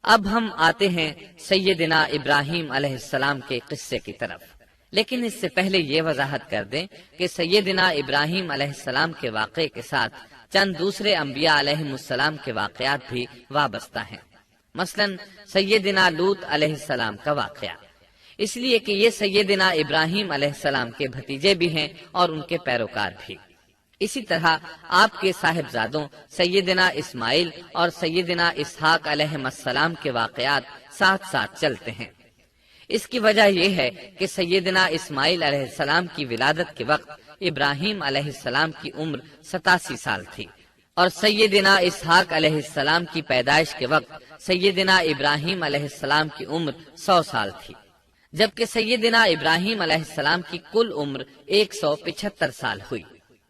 اب ہم آتے ہیں سیدنا ابراہیم علیہ السلام کے قصے کی طرف، لیکن اس سے پہلے یہ وضاحت کر دیں کہ سیدنا ابراہیم علیہ السلام کے واقعے کے ساتھ چند دوسرے انبیاء علیہ السلام کے واقعات بھی وابستہ ہیں، مثلا سیدنا لوط علیہ السلام کا واقعہ، اس لیے کہ یہ سیدنا ابراہیم علیہ السلام کے بھتیجے بھی ہیں اور ان کے پیروکار بھی۔ اسی طرح آپ کے صاحبزادوں سیدنا اسماعیل اور سیدنا اسحاق علیہ السلام کے واقعات ساتھ ساتھ چلتے ہیں۔ اس کی وجہ یہ ہے کہ سیدنا اسماعیل علیہ السلام کی ولادت کے وقت ابراہیم علیہ السلام کی عمر 87 سال تھی، اور سیدنا اسحاق علیہ السلام کی پیدائش کے وقت سیدنا ابراہیم علیہ السلام کی عمر 100 سال تھی، جبکہ سیدنا ابراہیم علیہ السلام کی کل عمر 175 سال ہوئی،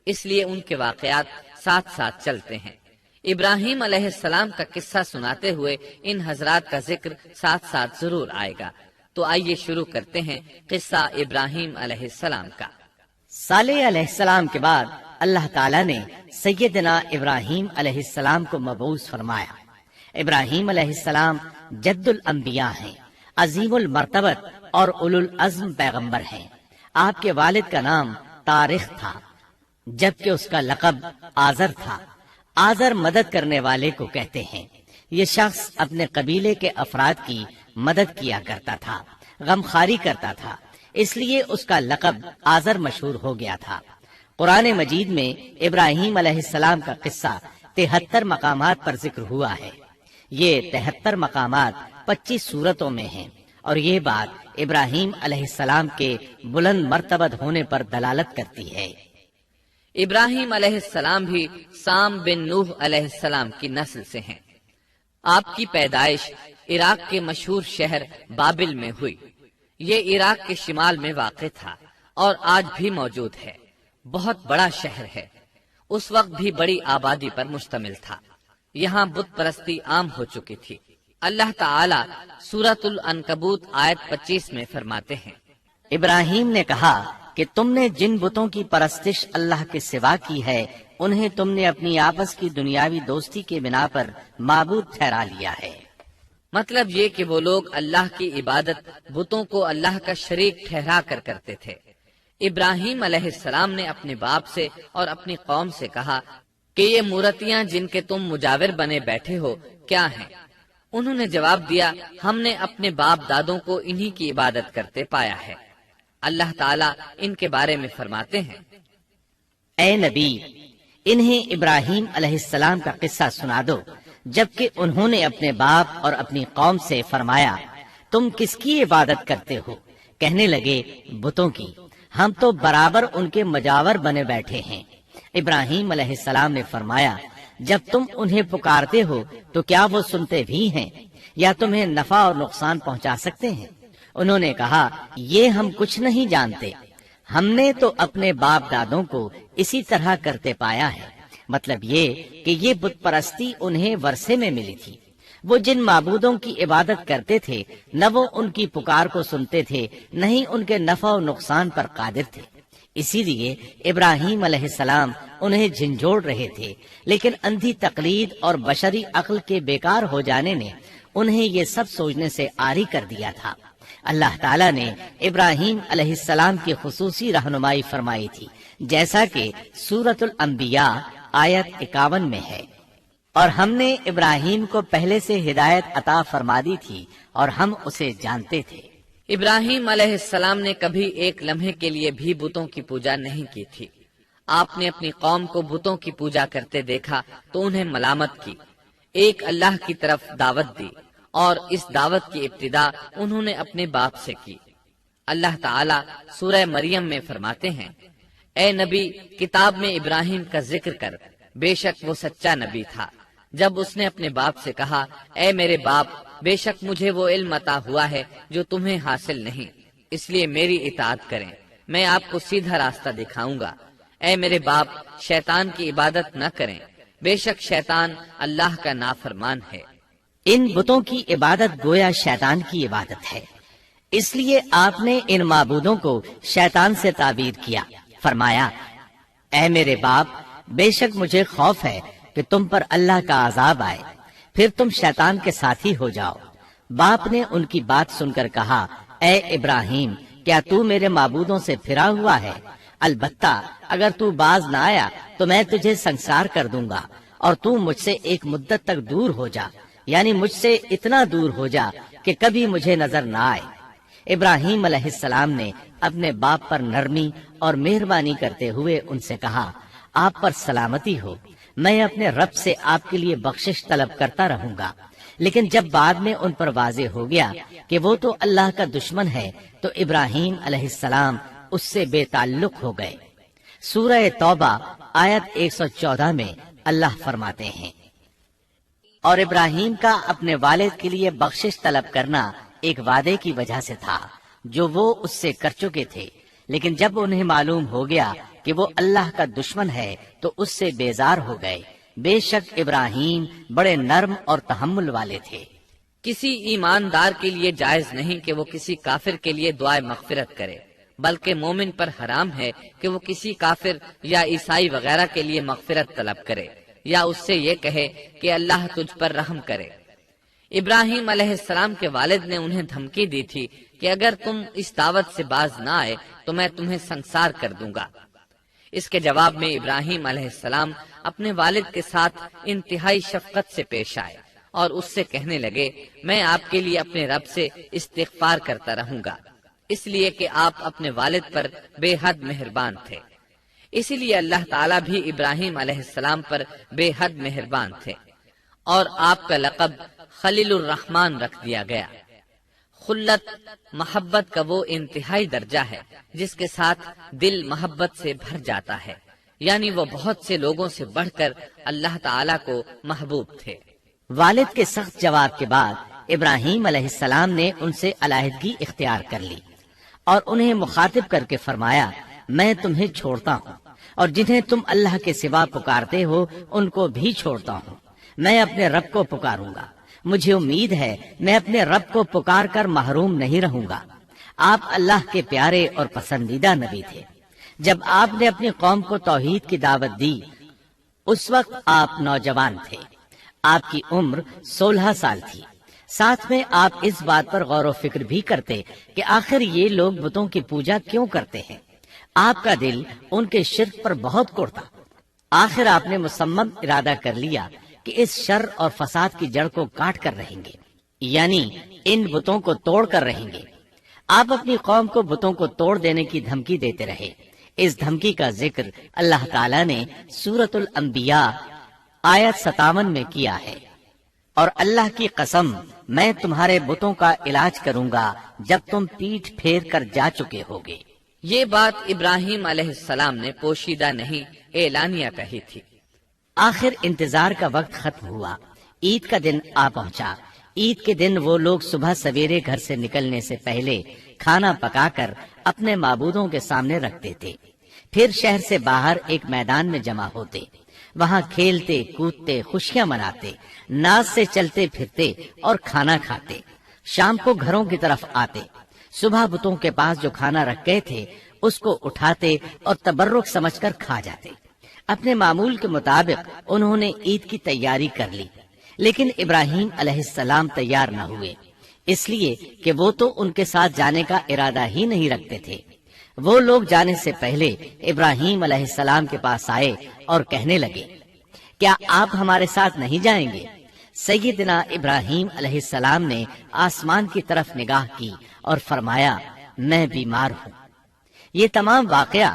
اس لیے ان کے واقعات ساتھ ساتھ چلتے ہیں۔ ابراہیم علیہ السلام کا قصہ سناتے ہوئے ان حضرات کا ذکر ساتھ ساتھ ضرور آئے گا، تو آئیے شروع کرتے ہیں قصہ ابراہیم علیہ السلام کا۔ صالح علیہ السلام کے بعد اللہ تعالیٰ نے سیدنا ابراہیم علیہ السلام کو مبعوث فرمایا۔ ابراہیم علیہ السلام جد الانبیاء ہیں، عظیم المرتبت اور اولو العزم پیغمبر ہیں۔ آپ کے والد کا نام طارق تھا، جبکہ اس کا لقب آزر تھا۔ آزر مدد کرنے والے کو کہتے ہیں۔ یہ شخص اپنے قبیلے کے افراد کی مدد کیا کرتا تھا، غمخواری کرتا تھا، اس لیے اس کا لقب آزر مشہور ہو گیا تھا۔ قرآن مجید میں ابراہیم علیہ السلام کا قصہ 73 مقامات پر ذکر ہوا ہے۔ یہ 73 مقامات 25 سورتوں میں ہیں، اور یہ بات ابراہیم علیہ السلام کے بلند مرتبت ہونے پر دلالت کرتی ہے۔ ابراہیم علیہ السلام بھی سام بن نوح علیہ السلام کی نسل سے ہیں۔ آپ کی پیدائش عراق کے مشہور شہر بابل میں ہوئی۔ یہ عراق کے شمال میں واقع تھا اور آج بھی موجود ہے۔ بہت بڑا شہر ہے، اس وقت بھی بڑی آبادی پر مشتمل تھا۔ یہاں بت پرستی عام ہو چکی تھی۔ اللہ تعالی سورۃ العنکبوت آیت 25 میں فرماتے ہیں، ابراہیم نے کہا کہ تم نے جن بتوں کی پرستش اللہ کے سوا کی ہے، انہیں تم نے اپنی آپس کی دنیاوی دوستی کے بنا پر معبود ٹھہرا لیا ہے۔ مطلب یہ کہ وہ لوگ اللہ کی عبادت بتوں کو اللہ کا شریک ٹھہرا کر کرتے تھے۔ ابراہیم علیہ السلام نے اپنے باپ سے اور اپنی قوم سے کہا کہ یہ مورتیاں جن کے تم مجاور بنے بیٹھے ہو کیا ہیں؟ انہوں نے جواب دیا، ہم نے اپنے باپ دادوں کو انہی کی عبادت کرتے پایا ہے۔ اللہ تعالیٰ ان کے بارے میں فرماتے ہیں، اے نبی، انہیں ابراہیم علیہ السلام کا قصہ سنا دو، جبکہ انہوں نے اپنے باپ اور اپنی قوم سے فرمایا، تم کس کی عبادت کرتے ہو؟ کہنے لگے، بتوں کی، ہم تو برابر ان کے مجاور بنے بیٹھے ہیں۔ ابراہیم علیہ السلام نے فرمایا، جب تم انہیں پکارتے ہو تو کیا وہ سنتے بھی ہیں یا تمہیں نفع اور نقصان پہنچا سکتے ہیں؟ انہوں نے کہا، یہ ہم کچھ نہیں جانتے، ہم نے تو اپنے باپ دادوں کو اسی طرح کرتے پایا ہے۔ مطلب یہ کہ یہ بت پرستی انہیں ورثے میں ملی تھی۔ وہ جن معبودوں کی عبادت کرتے تھے، نہ وہ ان کی پکار کو سنتے تھے، نہ ہی ان کے نفع و نقصان پر قادر تھے۔ اسی لیے ابراہیم علیہ السلام انہیں جھنجھوڑ رہے تھے، لیکن اندھی تقلید اور بشری عقل کے بیکار ہو جانے نے انہیں یہ سب سوچنے سے عاری کر دیا تھا۔ اللہ تعالیٰ نے ابراہیم علیہ السلام کی خصوصی رہنمائی فرمائی تھی، جیسا کہ سورۃ الانبیاء آیت 51 میں ہے، اور ہم نے ابراہیم کو پہلے سے ہدایت عطا فرما دی تھی اور ہم اسے جانتے تھے۔ ابراہیم علیہ السلام نے کبھی ایک لمحے کے لیے بھی بتوں کی پوجا نہیں کی تھی۔ آپ نے اپنی قوم کو بتوں کی پوجا کرتے دیکھا تو انہیں ملامت کی، ایک اللہ کی طرف دعوت دی، اور اس دعوت کی ابتدا انہوں نے اپنے باپ سے کی۔ اللہ تعالیٰ سورہ مریم میں فرماتے ہیں، اے نبی، کتاب میں ابراہیم کا ذکر کر، بے شک وہ سچا نبی تھا۔ جب اس نے اپنے باپ سے کہا، اے میرے باپ، بے شک مجھے وہ علم عطا ہوا ہے جو تمہیں حاصل نہیں، اس لیے میری اطاعت کریں، میں آپ کو سیدھا راستہ دکھاؤں گا۔ اے میرے باپ، شیطان کی عبادت نہ کریں، بے شک شیطان اللہ کا نافرمان ہے۔ ان بتوں کی عبادت گویا شیطان کی عبادت ہے، اس لیے آپ نے ان معبودوں کو شیطان سے تعبیر کیا۔ فرمایا، اے میرے باپ، بے شک مجھے خوف ہے کہ تم پر اللہ کا عذاب آئے۔ پھر تم شیطان کے ساتھی ہو جاؤ۔ باپ نے ان کی بات سن کر کہا، اے ابراہیم، کیا تو میرے معبودوں سے پھرا ہوا ہے؟ البتہ اگر تو باز نہ آیا تو میں تجھے سنسار کر دوں گا، اور تو مجھ سے ایک مدت تک دور ہو جا، یعنی مجھ سے اتنا دور ہو جا کہ کبھی مجھے نظر نہ آئے۔ ابراہیم علیہ السلام نے اپنے باپ پر نرمی اور مہربانی کرتے ہوئے ان سے کہا، آپ پر سلامتی ہو، میں اپنے رب سے آپ کے لیے بخشش طلب کرتا رہوں گا۔ لیکن جب بعد میں ان پر واضح ہو گیا کہ وہ تو اللہ کا دشمن ہے تو ابراہیم علیہ السلام اس سے بے تعلق ہو گئے۔ سورہ توبہ آیت 114 میں اللہ فرماتے ہیں، اور ابراہیم کا اپنے والد کے لیے بخشش طلب کرنا ایک وعدے کی وجہ سے تھا جو وہ اس سے کر چکے تھے، لیکن جب انہیں معلوم ہو گیا کہ وہ اللہ کا دشمن ہے تو اس سے بیزار ہو گئے۔ بے شک ابراہیم بڑے نرم اور تحمل والے تھے۔ کسی ایماندار کے لیے جائز نہیں کہ وہ کسی کافر کے لیے دعائے مغفرت کرے، بلکہ مومن پر حرام ہے کہ وہ کسی کافر یا عیسائی وغیرہ کے لیے مغفرت طلب کرے یا اس سے یہ کہے کہ اللہ تجھ پر رحم کرے۔ ابراہیم علیہ السلام کے والد نے انہیں دھمکی دی تھی کہ اگر تم اس دعوت سے باز نہ آئے تو میں تمہیں سنسار کر دوں گا۔ اس کے جواب میں ابراہیم علیہ السلام اپنے والد کے ساتھ انتہائی شفقت سے پیش آئے اور اس سے کہنے لگے، میں آپ کے لیے اپنے رب سے استغفار کرتا رہوں گا، اس لیے کہ آپ اپنے والد پر بے حد مہربان تھے۔ اسی لیے اللہ تعالیٰ بھی ابراہیم علیہ السلام پر بے حد مہربان تھے، اور آپ کا لقب خلیل الرحمن رکھ دیا گیا۔ خلت محبت کا وہ انتہائی درجہ ہے جس کے ساتھ دل محبت سے بھر جاتا ہے، یعنی وہ بہت سے لوگوں سے بڑھ کر اللہ تعالیٰ کو محبوب تھے۔ والد کے سخت جواب کے بعد ابراہیم علیہ السلام نے ان سے علیحدگی اختیار کر لی اور انہیں مخاطب کر کے فرمایا، میں تمہیں چھوڑتا ہوں اور جنہیں تم اللہ کے سوا پکارتے ہو ان کو بھی چھوڑتا ہوں، میں اپنے رب کو پکاروں گا، مجھے امید ہے میں اپنے رب کو پکار کر محروم نہیں رہوں گا۔ آپ اللہ کے پیارے اور پسندیدہ نبی تھے۔ جب آپ نے اپنی قوم کو توحید کی دعوت دی اس وقت آپ نوجوان تھے، آپ کی عمر 16 سال تھی۔ ساتھ میں آپ اس بات پر غور و فکر بھی کرتے کہ آخر یہ لوگ بتوں کی پوجا کیوں کرتے ہیں۔ آپ کا دل ان کے شرک پر بہت کوڑتا۔ آخر آپ نے مصمم ارادہ کر لیا کہ اس شر اور فساد کی جڑ کو کاٹ کر رہیں گے، یعنی ان بتوں کو توڑ کر رہیں گے۔ آپ اپنی قوم کو بتوں کو توڑ دینے کی دھمکی دیتے رہے۔ اس دھمکی کا ذکر اللہ تعالیٰ نے سورۃ الانبیاء آیت 57 میں کیا ہے، اور اللہ کی قسم میں تمہارے بتوں کا علاج کروں گا جب تم پیٹھ پھیر کر جا چکے ہوگے۔ یہ بات ابراہیم علیہ السلام نے پوشیدہ نہیں اعلانیہ کہی تھی۔ آخر انتظار کا وقت ختم ہوا، عید کا دن آ پہنچا۔ عید کے دن وہ لوگ صبح سویرے گھر سے نکلنے سے پہلے کھانا پکا کر اپنے معبودوں کے سامنے رکھتے تھے، پھر شہر سے باہر ایک میدان میں جمع ہوتے، وہاں کھیلتے کودتے خوشیاں مناتے، ناز سے چلتے پھرتے اور کھانا کھاتے۔ شام کو گھروں کی طرف آتے، صبح بتوں کے پاس جو کھانا رکھ گئے تھے اس کو اٹھاتے اور تبرک سمجھ کر کھا جاتے۔ اپنے معمول کے مطابق انہوں نے عید کی تیاری کر لی، لیکن ابراہیم علیہ السلام تیار نہ ہوئے، اس لیے کہ وہ تو ان کے ساتھ جانے کا ارادہ ہی نہیں رکھتے تھے۔ وہ لوگ جانے سے پہلے ابراہیم علیہ السلام کے پاس آئے اور کہنے لگے، کیا آپ ہمارے ساتھ نہیں جائیں گے؟ سیدنا ابراہیم علیہ السلام نے آسمان کی طرف نگاہ کی اور فرمایا، میں بیمار ہوں۔ یہ تمام واقعہ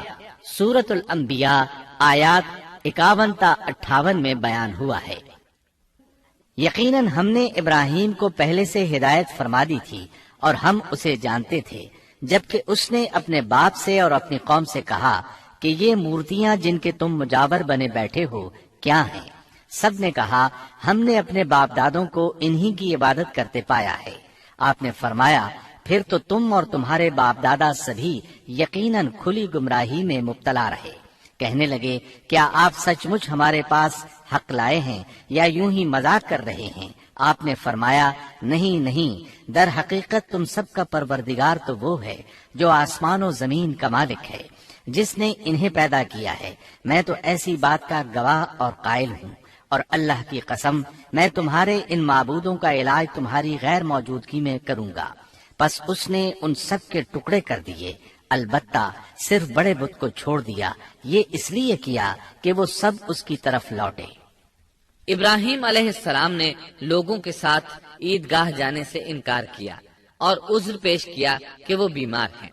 سورۃ الانبیاء آیات 51 تا 58 میں بیان ہوا ہے۔ یقیناً ہم نے ابراہیم کو پہلے سے ہدایت فرما دی تھی اور ہم اسے جانتے تھے، جبکہ اس نے اپنے باپ سے اور اپنی قوم سے کہا کہ یہ مورتیاں جن کے تم مجاور بنے بیٹھے ہو کیا ہیں؟ سب نے کہا، ہم نے اپنے باپ دادوں کو انہی کی عبادت کرتے پایا ہے۔ آپ نے فرمایا، پھر تو تم اور تمہارے باپ دادا سبھی یقیناً کھلی گمراہی میں مبتلا رہے۔ کہنے لگے، کیا آپ سچ مچ ہمارے پاس حق لائے ہیں یا یوں ہی مذاق کر رہے ہیں؟ آپ نے فرمایا، نہیں نہیں، در حقیقت تم سب کا پروردگار تو وہ ہے جو آسمان و زمین کا مالک ہے، جس نے انہیں پیدا کیا ہے۔ میں تو ایسی بات کا گواہ اور قائل ہوں۔ اور اللہ کی قسم میں تمہارے ان معبودوں کا علاج تمہاری غیر موجودگی میں کروں گا۔ پس اس نے ان سب کے ٹکڑے کر دیے، البتہ صرف بڑے بت کو چھوڑ دیا، یہ اس لیے کیا کہ وہ سب اس کی طرف لوٹے۔ ابراہیم علیہ السلام نے لوگوں کے ساتھ عیدگاہ جانے سے انکار کیا اور عذر پیش کیا کہ وہ بیمار ہیں۔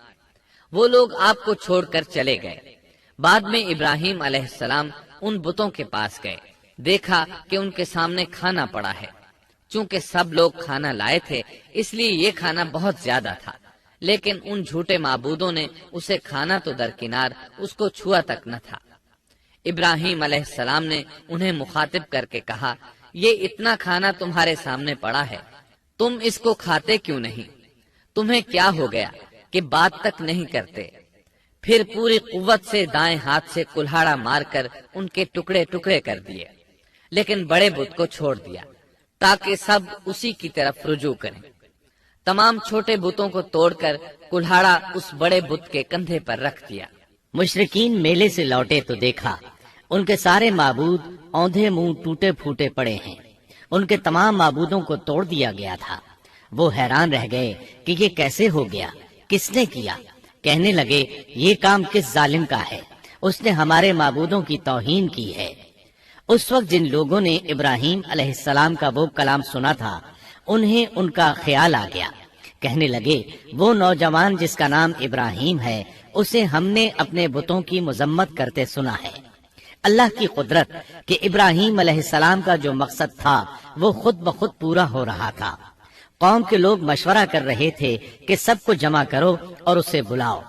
وہ لوگ آپ کو چھوڑ کر چلے گئے۔ بعد میں ابراہیم علیہ السلام ان بتوں کے پاس گئے، دیکھا کہ ان کے سامنے کھانا پڑا ہے۔ چونکہ سب لوگ کھانا لائے تھے اس لیے یہ کھانا بہت زیادہ تھا، لیکن ان جھوٹے معبودوں نے اسے کھانا تو درکنار اس کو چھوا تک نہ تھا۔ ابراہیم علیہ السلام نے انہیں مخاطب کر کے کہا، یہ اتنا کھانا تمہارے سامنے پڑا ہے، تم اس کو کھاتے کیوں نہیں؟ تمہیں کیا ہو گیا کہ بات تک نہیں کرتے؟ پھر پوری قوت سے دائیں ہاتھ سے کلہاڑا مار کر ان کے ٹکڑے ٹکڑے کر دیے، لیکن بڑے بت کو چھوڑ دیا تاکہ سب اسی کی طرف رجوع کریں۔ تمام چھوٹے بتوں کو توڑ کر کلہاڑا اس بڑے بت کے کندھے پر رکھ دیا۔ مشرکین میلے سے لوٹے تو دیکھا ان کے سارے معبود اوندھے منہ ٹوٹے پھوٹے پڑے ہیں، ان کے تمام معبودوں کو توڑ دیا گیا تھا۔ وہ حیران رہ گئے کہ یہ کیسے ہو گیا، کس نے کیا؟ کہنے لگے، یہ کام کس ظالم کا ہے؟ اس نے ہمارے معبودوں کی توہین کی ہے۔ اس وقت جن لوگوں نے ابراہیم علیہ السلام کا وہ کلام سنا تھا انہیں ان کا خیال آ گیا۔ کہنے لگے، وہ نوجوان جس کا نام ابراہیم ہے اسے ہم نے اپنے بتوں کی مذمت کرتے سنا ہے۔ اللہ کی قدرت کہ ابراہیم علیہ السلام کا جو مقصد تھا وہ خود بخود پورا ہو رہا تھا۔ قوم کے لوگ مشورہ کر رہے تھے کہ سب کو جمع کرو اور اسے بلاؤ،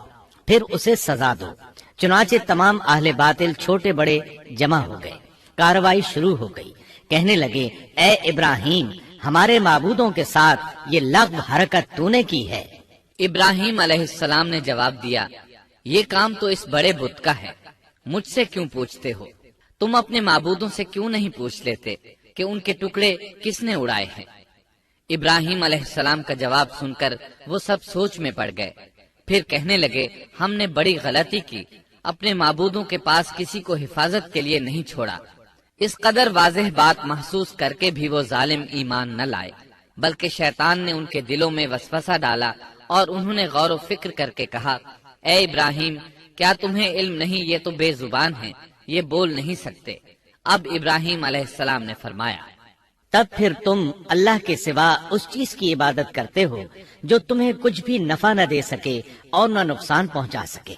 پھر اسے سزا دو۔ چنانچہ تمام اہل باطل چھوٹے بڑے جمع ہو گئے، کارروائی شروع ہو گئی۔ کہنے لگے، اے ابراہیم، ہمارے معبودوں کے ساتھ یہ لغو حرکت تو نے کی ہے۔ ابراہیم علیہ السلام نے جواب دیا، یہ کام تو اس بڑے بت کا ہے، مجھ سے کیوں پوچھتے ہو؟ تم اپنے معبودوں سے کیوں نہیں پوچھ لیتے کہ ان کے ٹکڑے کس نے اڑائے ہیں؟ ابراہیم علیہ السلام کا جواب سن کر وہ سب سوچ میں پڑ گئے، پھر کہنے لگے، ہم نے بڑی غلطی کی، اپنے معبودوں کے پاس کسی کو حفاظت کے لیے نہیں چھوڑا۔ اس قدر واضح بات محسوس کر کے بھی وہ ظالم ایمان نہ لائے، بلکہ شیطان نے ان کے دلوں میں وسوسہ ڈالا اور انہوں نے غور و فکر کر کے کہا، اے ابراہیم، کیا تمہیں علم نہیں، یہ تو بے زبان ہیں، یہ بول نہیں سکتے۔ اب ابراہیم علیہ السلام نے فرمایا، تب پھر تم اللہ کے سوا اس چیز کی عبادت کرتے ہو جو تمہیں کچھ بھی نفع نہ دے سکے اور نہ نقصان پہنچا سکے۔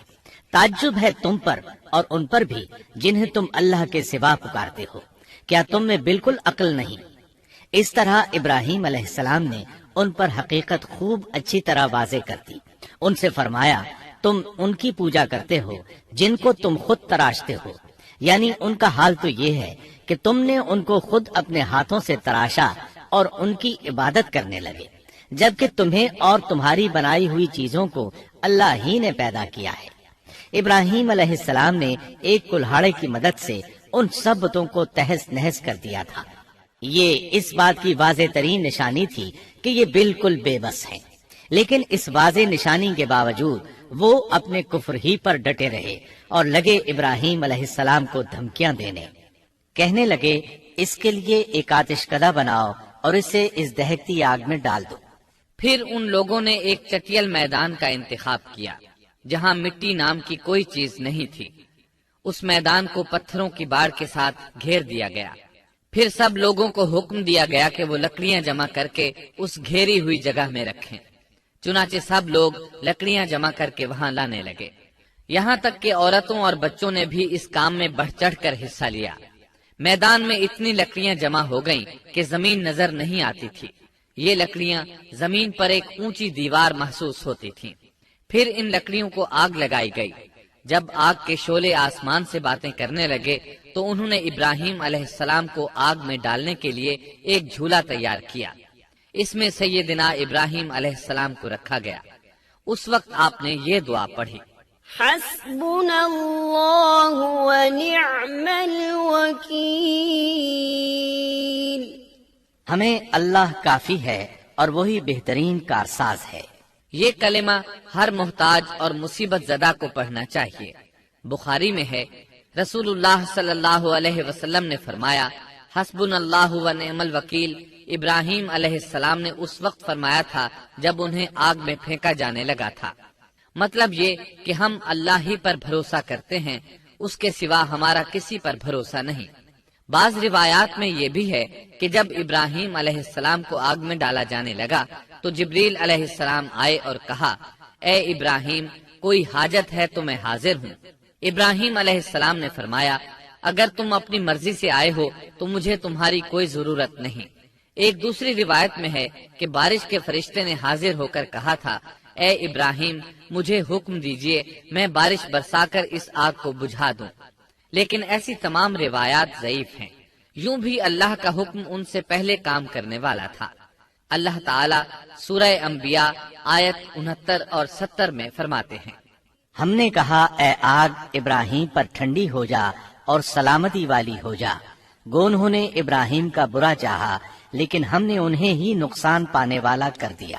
تعجب ہے تم پر اور ان پر بھی جنہیں تم اللہ کے سوا پکارتے ہو، کیا تم میں بالکل عقل نہیں؟ اس طرح ابراہیم علیہ السلام نے ان پر حقیقت خوب اچھی طرح واضح کر دی۔ ان سے فرمایا، تم ان کی پوجا کرتے ہو جن کو تم خود تراشتے ہو، یعنی ان کا حال تو یہ ہے کہ تم نے ان کو خود اپنے ہاتھوں سے تراشا اور ان کی عبادت کرنے لگے، جبکہ تمہیں اور تمہاری بنائی ہوئی چیزوں کو اللہ ہی نے پیدا کیا ہے۔ ابراہیم علیہ السلام نے ایک کلہاڑے کی مدد سے ان سب بتوں کو تہس نہس کر دیا تھا۔ یہ اس بات کی واضح ترین نشانی تھی کہ یہ بالکل بے بس ہیں، لیکن اس واضح نشانی کے باوجود وہ اپنے کفر ہی پر ڈٹے رہے اور لگے ابراہیم علیہ السلام کو دھمکیاں دینے۔ کہنے لگے، اس کے لیے ایک آتش کدہ بناؤ اور اسے اس دہکتی آگ میں ڈال دو۔ پھر ان لوگوں نے ایک چٹیل میدان کا انتخاب کیا جہاں مٹی نام کی کوئی چیز نہیں تھی۔ اس میدان کو پتھروں کی باڑ کے ساتھ گھیر دیا گیا۔ پھر سب لوگوں کو حکم دیا گیا کہ وہ لکڑیاں جمع کر کے اس گھیری ہوئی جگہ میں رکھیں۔ چنانچہ سب لوگ لکڑیاں جمع کر کے وہاں لانے لگے، یہاں تک کہ عورتوں اور بچوں نے بھی اس کام میں بڑھ چڑھ کر حصہ لیا۔ میدان میں اتنی لکڑیاں جمع ہو گئیں کہ زمین نظر نہیں آتی تھی۔ یہ لکڑیاں زمین پر ایک اونچی دیوار محسوس ہوتی تھیں۔ پھر ان لکڑیوں کو آگ لگائی گئی۔ جب آگ کے شعلے آسمان سے باتیں کرنے لگے تو انہوں نے ابراہیم علیہ السلام کو آگ میں ڈالنے کے لیے ایک جھولا تیار کیا۔ اس میں سیدنا ابراہیم علیہ السلام کو رکھا گیا۔ اس وقت آپ نے یہ دعا پڑھی، حسبنا اللہ ونعم الوکیل۔ ہمیں اللہ کافی ہے اور وہی بہترین کارساز ہے۔ یہ کلمہ ہر محتاج اور مصیبت زدہ کو پڑھنا چاہیے۔ بخاری میں ہے، رسول اللہ صلی اللہ علیہ وسلم نے فرمایا، حسبنا اللہ و نعم الوکیل ابراہیم علیہ السلام نے اس وقت فرمایا تھا جب انہیں آگ میں پھینکا جانے لگا تھا۔ مطلب یہ کہ ہم اللہ ہی پر بھروسہ کرتے ہیں، اس کے سوا ہمارا کسی پر بھروسہ نہیں۔ بعض روایات میں یہ بھی ہے کہ جب ابراہیم علیہ السلام کو آگ میں ڈالا جانے لگا تو جبریل علیہ السلام آئے اور کہا، اے ابراہیم کوئی حاجت ہے تو میں حاضر ہوں۔ ابراہیم علیہ السلام نے فرمایا، اگر تم اپنی مرضی سے آئے ہو تو مجھے تمہاری کوئی ضرورت نہیں۔ ایک دوسری روایت میں ہے کہ بارش کے فرشتے نے حاضر ہو کر کہا تھا، اے ابراہیم مجھے حکم دیجئے میں بارش برسا کر اس آگ کو بجھا دوں۔ لیکن ایسی تمام روایات ضعیف ہیں۔ یوں بھی اللہ کا حکم ان سے پہلے کام کرنے والا تھا۔ اللہ تعالیٰ سورہ انبیاء آیت 69 اور 70 میں فرماتے ہیں، ہم نے کہا اے آگ ابراہیم پر ٹھنڈی ہو جا اور سلامتی والی ہو جا، گو انہوں نے ابراہیم کا برا چاہا لیکن ہم نے انہیں ہی نقصان پانے والا کر دیا۔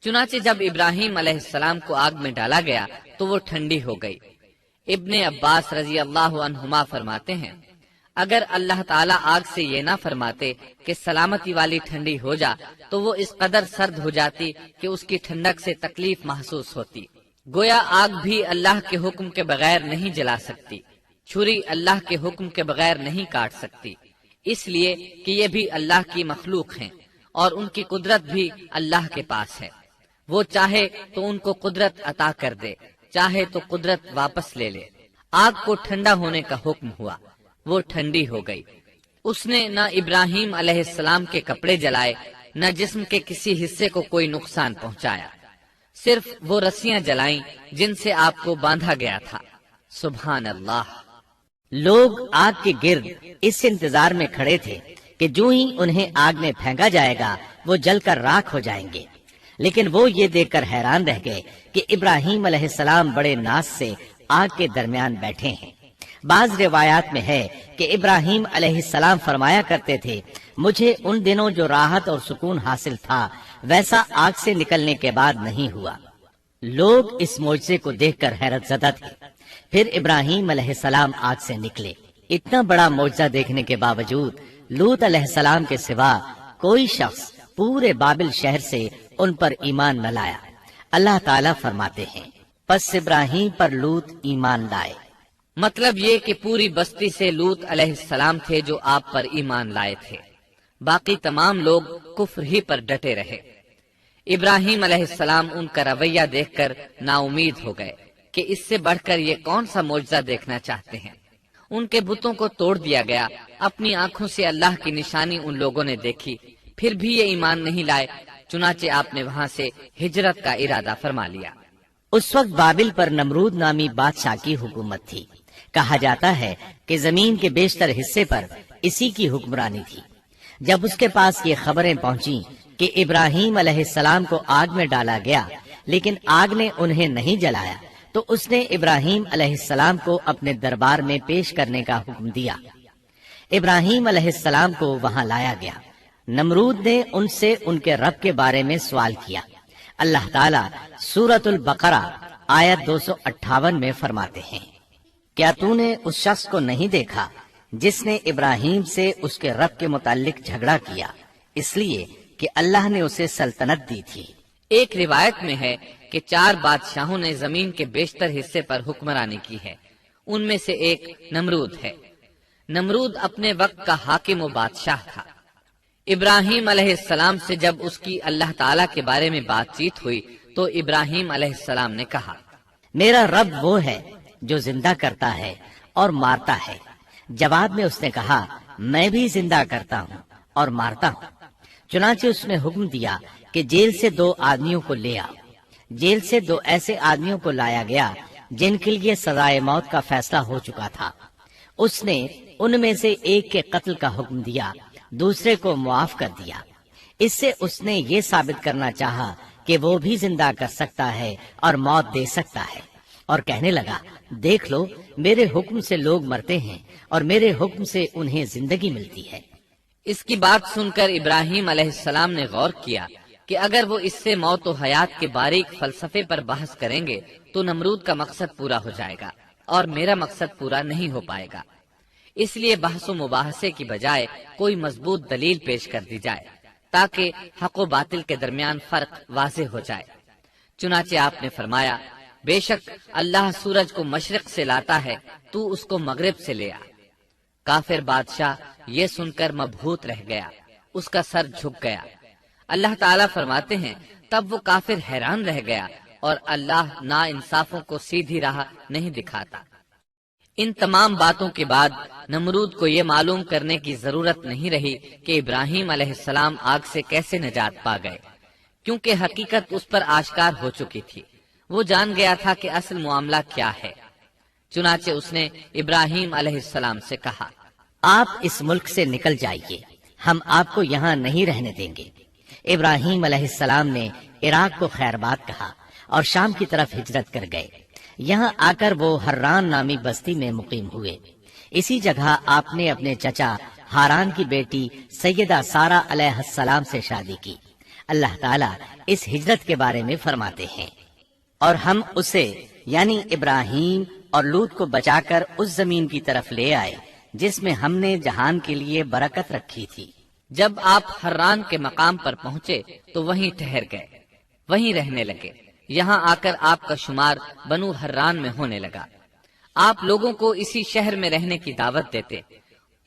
چنانچہ جب ابراہیم علیہ السلام کو آگ میں ڈالا گیا تو وہ ٹھنڈی ہو گئی۔ ابن عباس رضی اللہ عنہما فرماتے ہیں، اگر اللہ تعالیٰ آگ سے یہ نہ فرماتے کہ سلامتی والی ٹھنڈی ہو جا تو وہ اس قدر سرد ہو جاتی کہ اس کی ٹھنڈک سے تکلیف محسوس ہوتی۔ گویا آگ بھی اللہ کے حکم کے بغیر نہیں جلا سکتی، چھری اللہ کے حکم کے بغیر نہیں کاٹ سکتی، اس لیے کہ یہ بھی اللہ کی مخلوق ہیں اور ان کی قدرت بھی اللہ کے پاس ہے۔ وہ چاہے تو ان کو قدرت عطا کر دے، چاہے تو قدرت واپس لے لے۔ آگ کو ٹھنڈا ہونے کا حکم ہوا، وہ ٹھنڈی ہو گئی۔ اس نے نہ ابراہیم علیہ السلام کے کپڑے جلائے، نہ جسم کے کسی حصے کو کوئی نقصان پہنچایا، صرف وہ رسیاں جلائیں جن سے آپ کو باندھا گیا تھا۔ سبحان اللہ۔ لوگ آگ کے گرد اس انتظار میں کھڑے تھے کہ جو ہی انہیں آگ میں پھینکا جائے گا وہ جل کر راکھ ہو جائیں گے، لیکن وہ یہ دیکھ کر حیران رہ گئے کہ ابراہیم علیہ السلام بڑے ناز سے آگ کے درمیان بیٹھے ہیں۔ بعض روایات میں ہے کہ ابراہیم علیہ السلام فرمایا کرتے تھے، مجھے ان دنوں جو راحت اور سکون حاصل تھا ویسا آگ سے نکلنے کے بعد نہیں ہوا۔ لوگ اس معجزے کو دیکھ کر حیرت زدہ تھے۔ پھر ابراہیم علیہ السلام آگ سے نکلے۔ اتنا بڑا معجزہ دیکھنے کے باوجود لوط علیہ السلام کے سوا کوئی شخص پورے بابل شہر سے ان پر ایمان نہ لایا۔ اللہ تعالیٰ فرماتے ہیں، پس ابراہیم پر لوط ایمان لائے۔ مطلب یہ کہ پوری بستی سے لوط علیہ السلام تھے جو آپ پر ایمان لائے تھے، باقی تمام لوگ کفر ہی پر ڈٹے رہے۔ ابراہیم علیہ السلام ان کا رویہ دیکھ کر نا امید ہو گئے کہ اس سے بڑھ کر یہ کون سا معجزہ دیکھنا چاہتے ہیں۔ ان کے بتوں کو توڑ دیا گیا، اپنی آنکھوں سے اللہ کی نشانی ان لوگوں نے دیکھی، پھر بھی یہ ایمان نہیں لائے، چنانچہ آپ نے وہاں سے ہجرت کا ارادہ فرما لیا۔ اس وقت بابل پر نمرود نامی بادشاہ کی حکومت تھی۔ کہا جاتا ہے کہ زمین کے بیشتر حصے پر اسی کی حکمرانی تھی۔ جب اس کے پاس یہ خبریں پہنچیں کہ ابراہیم علیہ السلام کو آگ میں ڈالا گیا لیکن آگ نے انہیں نہیں جلایا، تو اس نے ابراہیم علیہ السلام کو اپنے دربار میں پیش کرنے کا حکم دیا۔ ابراہیم علیہ السلام کو وہاں لایا گیا۔ نمرود نے ان سے ان کے رب کے بارے میں سوال کیا۔ اللہ تعالیٰ سورۃ البقرہ آیت 258 میں فرماتے ہیں، کیا تو نے اس شخص کو نہیں دیکھا جس نے ابراہیم سے اس کے رب کے متعلق جھگڑا کیا، اس لیے کہ اللہ نے اسے سلطنت دی تھی۔ ایک روایت میں ہے کہ 4 بادشاہوں نے زمین کے بیشتر حصے پر حکمرانی کی ہے، ان میں سے ایک نمرود ہے۔ نمرود اپنے وقت کا حاکم و بادشاہ تھا۔ ابراہیم علیہ السلام سے جب اس کی اللہ تعالیٰ کے بارے میں بات چیت ہوئی تو ابراہیم علیہ السلام نے کہا، میرا رب وہ ہے جو زندہ کرتا ہے اور مارتا ہے۔ جواب میں اس نے کہا، میں بھی زندہ کرتا ہوں اور مارتا ہوں۔ چنانچہ اس نے حکم دیا کہ جیل سے 2 آدمیوں کو لے آؤ۔ جیل سے 2 ایسے آدمیوں کو لایا گیا جن کے لیے سزائے موت کا فیصلہ ہو چکا تھا۔ اس نے ان میں سے ایک کے قتل کا حکم دیا، دوسرے کو معاف کر دیا۔ اس سے اس نے یہ ثابت کرنا چاہا کہ وہ بھی زندہ کر سکتا ہے اور موت دے سکتا ہے، اور کہنے لگا، دیکھ لو میرے حکم سے لوگ مرتے ہیں اور میرے حکم سے انہیں زندگی ملتی ہے۔ اس کی بات سن کر ابراہیم علیہ السلام نے غور کیا کہ اگر وہ اس سے موت و حیات کے باریک فلسفے پر بحث کریں گے تو نمرود کا مقصد پورا ہو جائے گا اور میرا مقصد پورا نہیں ہو پائے گا۔ اس لیے بحث و مباحثے کی بجائے کوئی مضبوط دلیل پیش کر دی جائے تاکہ حق و باطل کے درمیان فرق واضح ہو جائے۔ چنانچہ آپ نے فرمایا، بے شک اللہ سورج کو مشرق سے لاتا ہے، تو اس کو مغرب سے لے آ۔ کافر بادشاہ یہ سن کر مبہوت رہ گیا، اس کا سر جھک گیا۔ اللہ تعالیٰ فرماتے ہیں تب وہ کافر حیران رہ گیا اور اللہ نا انصافوں کو سیدھی راہ نہیں دکھاتا۔ ان تمام باتوں کے بعد نمرود کو یہ معلوم کرنے کی ضرورت نہیں رہی کہ ابراہیم علیہ السلام آگ سے کیسے نجات پا گئے، کیونکہ حقیقت اس پر آشکار ہو چکی تھی۔ وہ جان گیا تھا کہ اصل معاملہ کیا ہے۔ چنانچہ اس نے ابراہیم علیہ السلام سے کہا، آپ اس ملک سے نکل جائیے، ہم آپ کو یہاں نہیں رہنے دیں گے۔ ابراہیم علیہ السلام نے عراق کو خیر بات کہا اور شام کی طرف ہجرت کر گئے۔ یہاں آ کر وہ حران نامی بستی میں مقیم ہوئے۔ اسی جگہ آپ نے اپنے چچا ہاران کی بیٹی سیدہ سارہ علیہ السلام سے شادی کی۔ اللہ تعالیٰ اس ہجرت کے بارے میں فرماتے ہیں، اور ہم اسے یعنی ابراہیم اور لوط کو بچا کر اس زمین کی طرف لے آئے جس میں ہم نے جہان کے لیے برکت رکھی تھی۔ جب آپ حران کے مقام پر پہنچے تو وہیں ٹھہر گئے، وہیں رہنے لگے۔ یہاں آ کر آپ کا شمار بنو حران میں ہونے لگا۔ آپ لوگوں کو اسی شہر میں رہنے کی دعوت دیتے۔